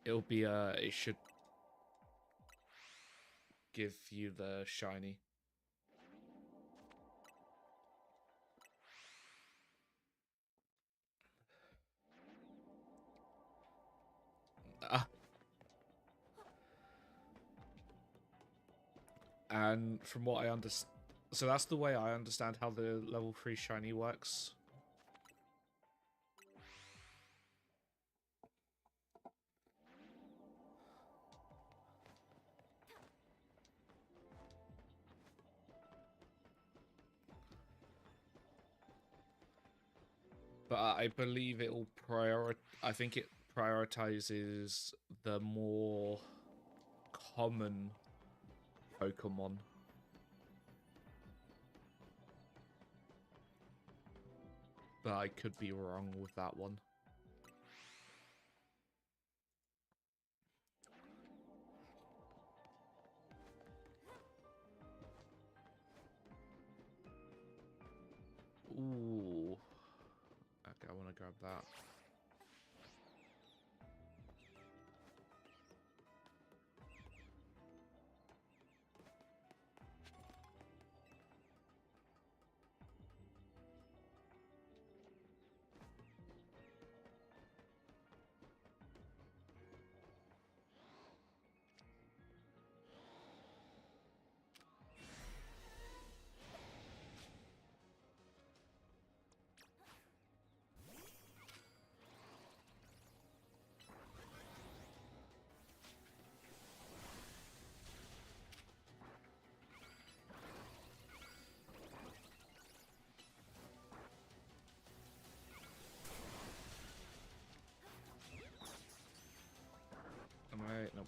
it'll be it should give you the shiny. And from what I understand, so that's the way I understand how the level 3 shiny works. But I believe it'll I think it prioritizes the more common Pokemon. But I could be wrong with that one. Ooh. Okay, I want to grab that. Am I? Nope.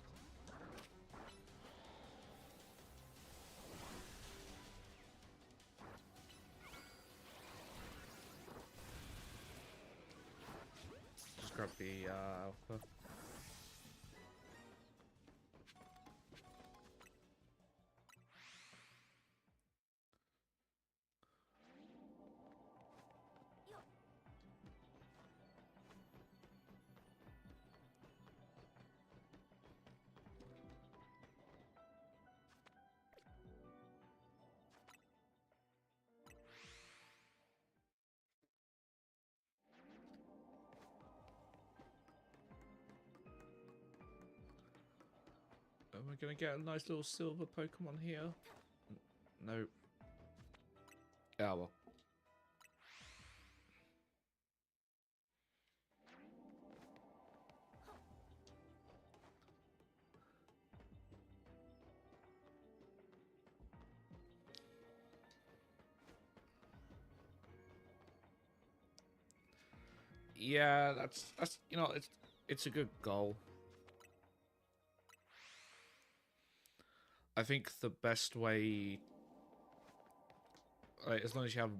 Just grab the alpha. Am I gonna get a nice little silver Pokemon here? No. Ah, well. Yeah, that's you know, it's a good goal. I think the best way, like, as long as you have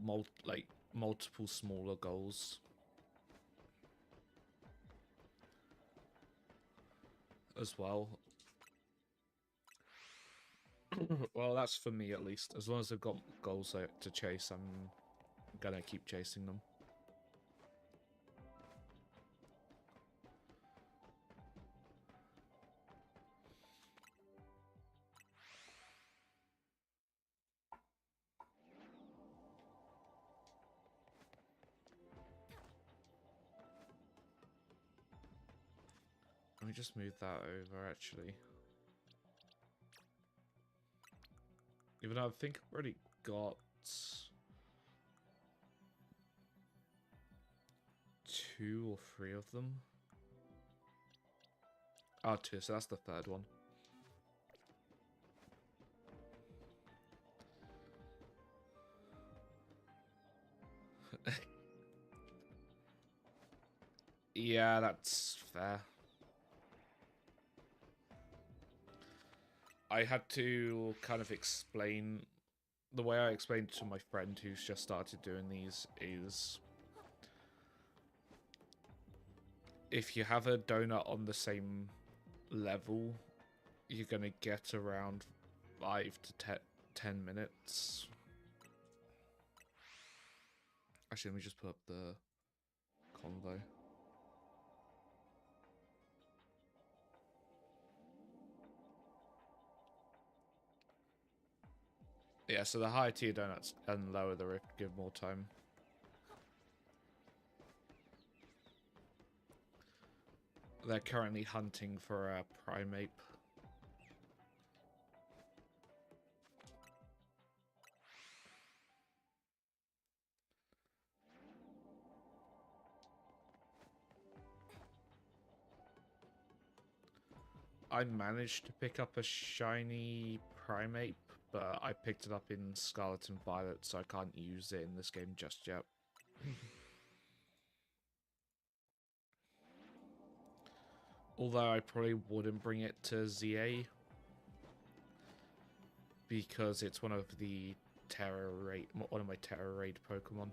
multiple smaller goals as well. Well, that's for me at least. As long as I've got goals to chase, I'm gonna keep chasing them. Let me just move that over, actually. Even though I think I've already got 2 or 3 of them. Ah, 2, so that's the third one. Yeah, that's fair. I had to kind of explain... The way I explained to my friend who's just started doing these is... If you have a donut on the same level, you're going to get around 5 to 10 minutes. Actually, let me just put up the convo. Yeah, so the higher tier donuts and lower the rift give more time. They're currently hunting for a Primeape. I managed to pick up a shiny Primeape, but I picked it up in Scarlet and Violet, so I can't use it in this game just yet. Although I probably wouldn't bring it to ZA, because it's one of the one of my Terra Raid Pokemon.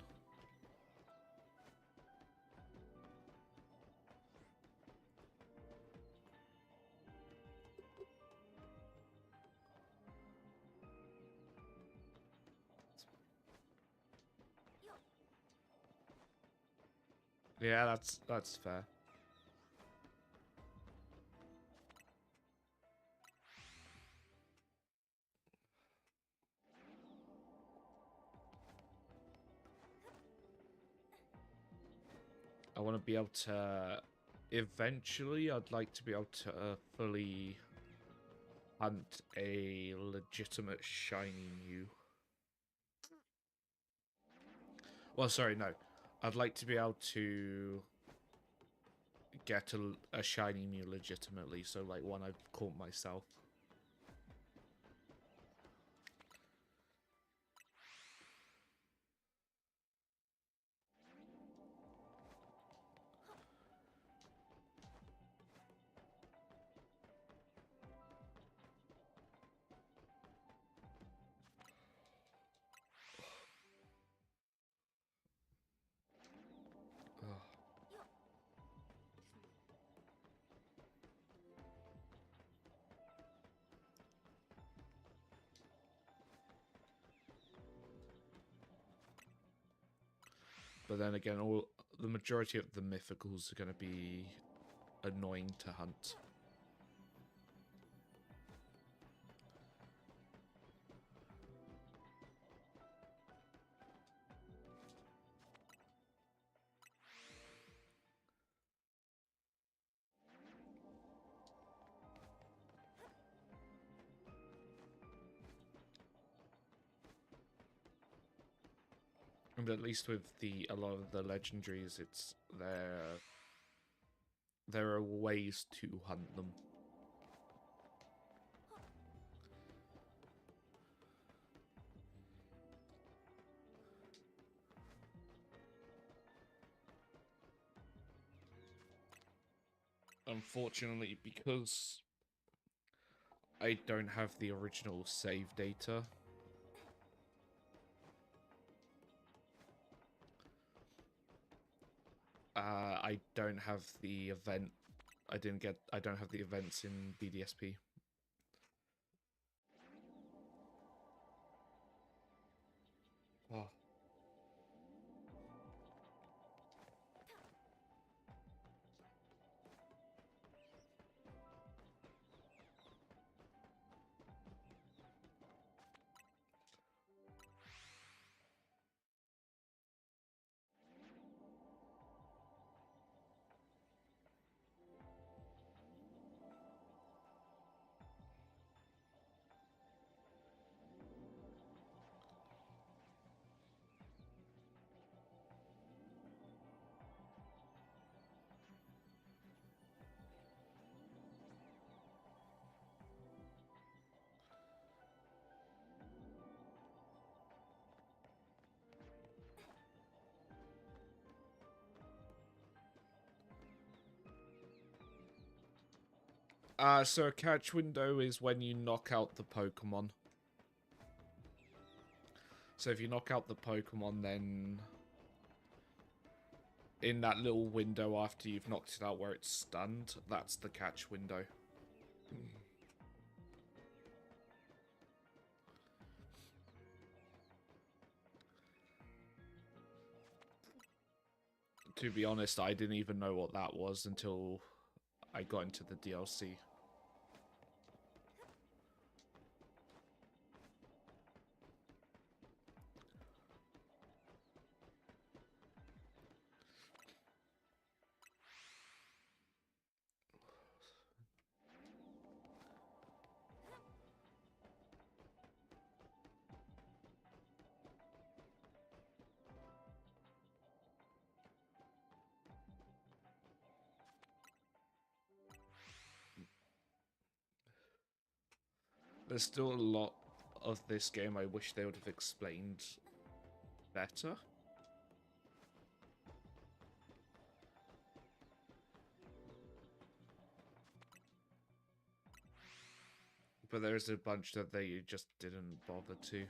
Yeah, that's fair. I want to be able to... Eventually, I'd like to be able to fully hunt a legitimate shiny Mew. Well, sorry, no. I'd like to be able to get a shiny Mew legitimately, so like one I've caught myself. Ugh. But then again, the majority of the mythicals are going to be annoying to hunt. And at least with a lot of the legendaries, there are ways to hunt them. Unfortunately, because I don't have the original save data, I don't have the event. I don't have the events in BDSP. Oh. So a catch window is when you knock out the Pokemon. So if you knock out the Pokemon, then in that little window after you've knocked it out where it's stunned, that's the catch window. To be honest, I didn't even know what that was until I got into the DLC. There's still a lot of this game I wish they would have explained better. But there's a bunch that they just didn't bother to.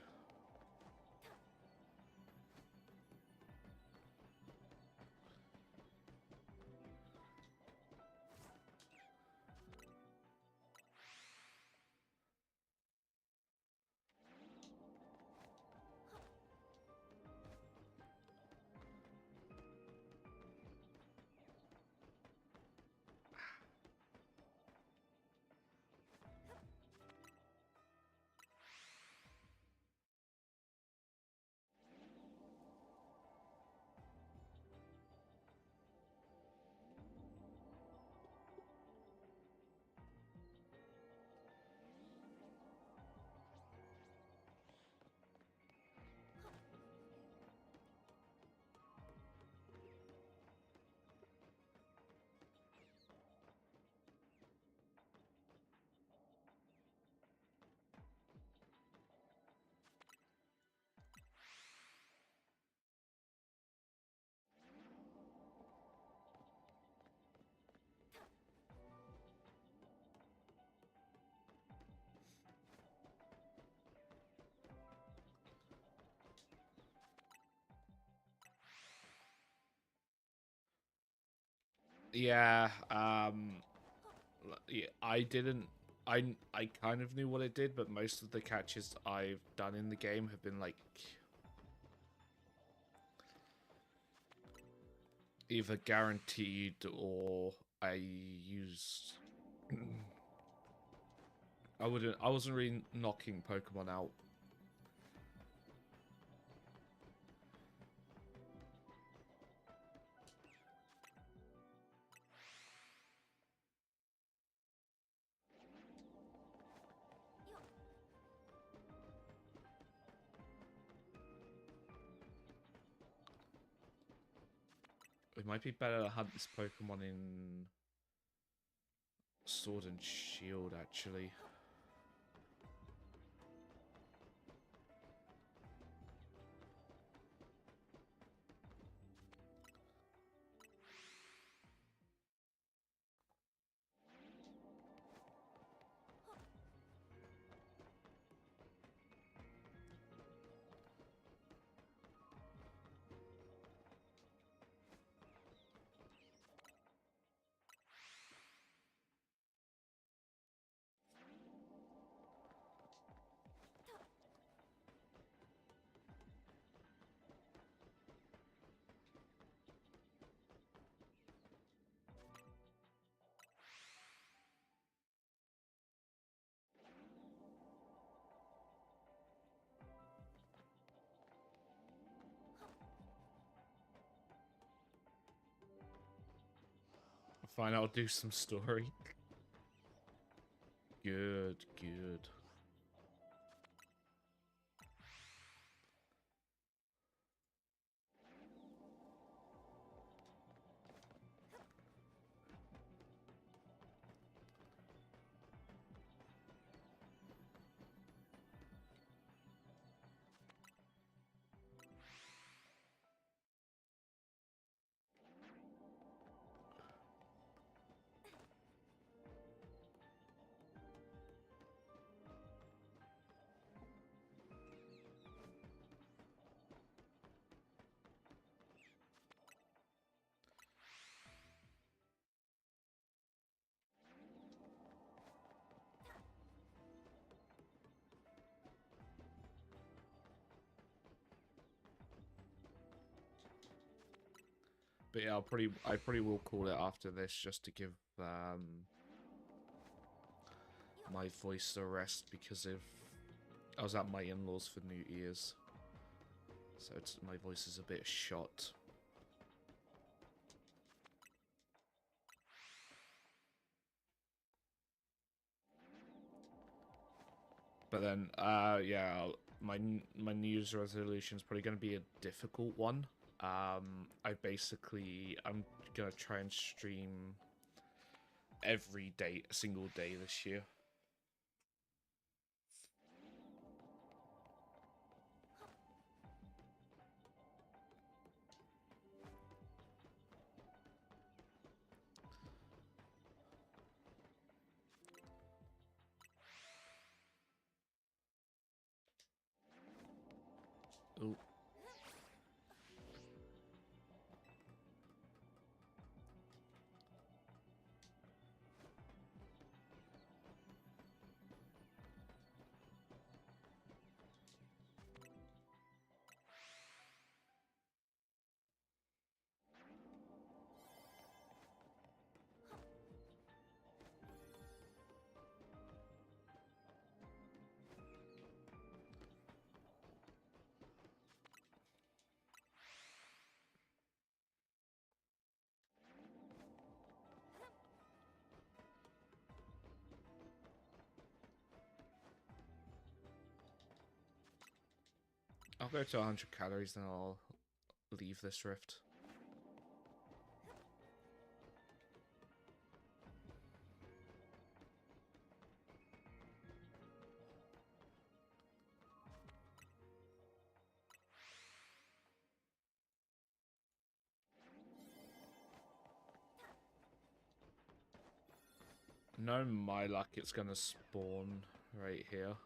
Yeah, yeah, I kind of knew what it did, but most of the catches I've done in the game have been like either guaranteed or I used. I wasn't really knocking Pokemon out. It might be better to hunt this Pokemon in Sword and Shield, actually. Fine, I'll do some story. Good, good. But yeah, I probably will call it after this just to give my voice a rest because I was at my in-laws for New Year's, so my voice is a bit shot. But then, yeah, my New Year's resolution is probably going to be a difficult one. I'm gonna try and stream every day, a single day this year. Ooh. I'll go to 100 calories, then I'll leave this rift. No, my luck, it's gonna spawn right here.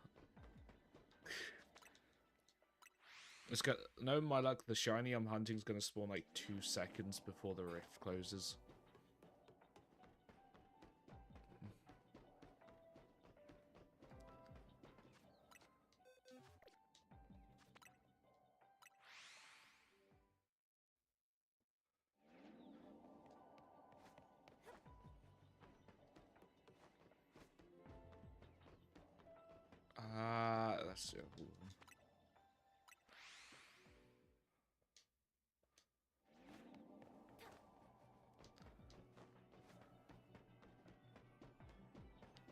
It's got no, my luck. The shiny I'm hunting is gonna spawn like 2 seconds before the rift closes. Let's see.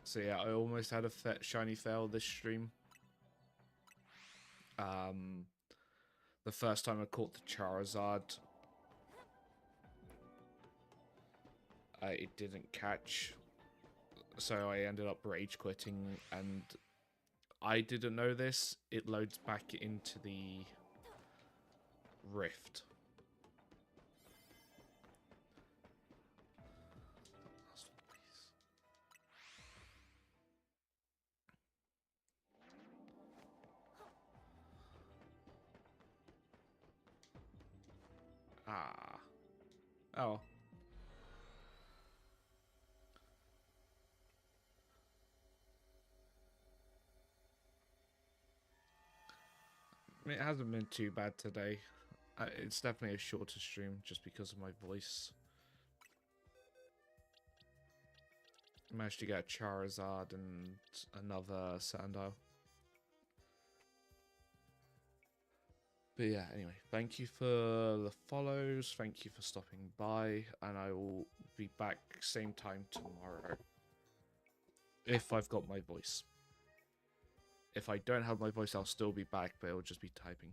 So yeah, I almost had a shiny fail this stream. The first time I caught the Charizard, it didn't catch, so I ended up rage quitting, and I didn't know this. It loads back into the rift. Ah. Oh. I mean, it hasn't been too bad today. It's definitely a shorter stream just because of my voice. I managed to get a Charizard and another Sandile. But yeah, anyway, thank you for the follows, thank you for stopping by, and I will be back same time tomorrow. If I've got my voice. If I don't have my voice, I'll still be back, but it'll just be typing.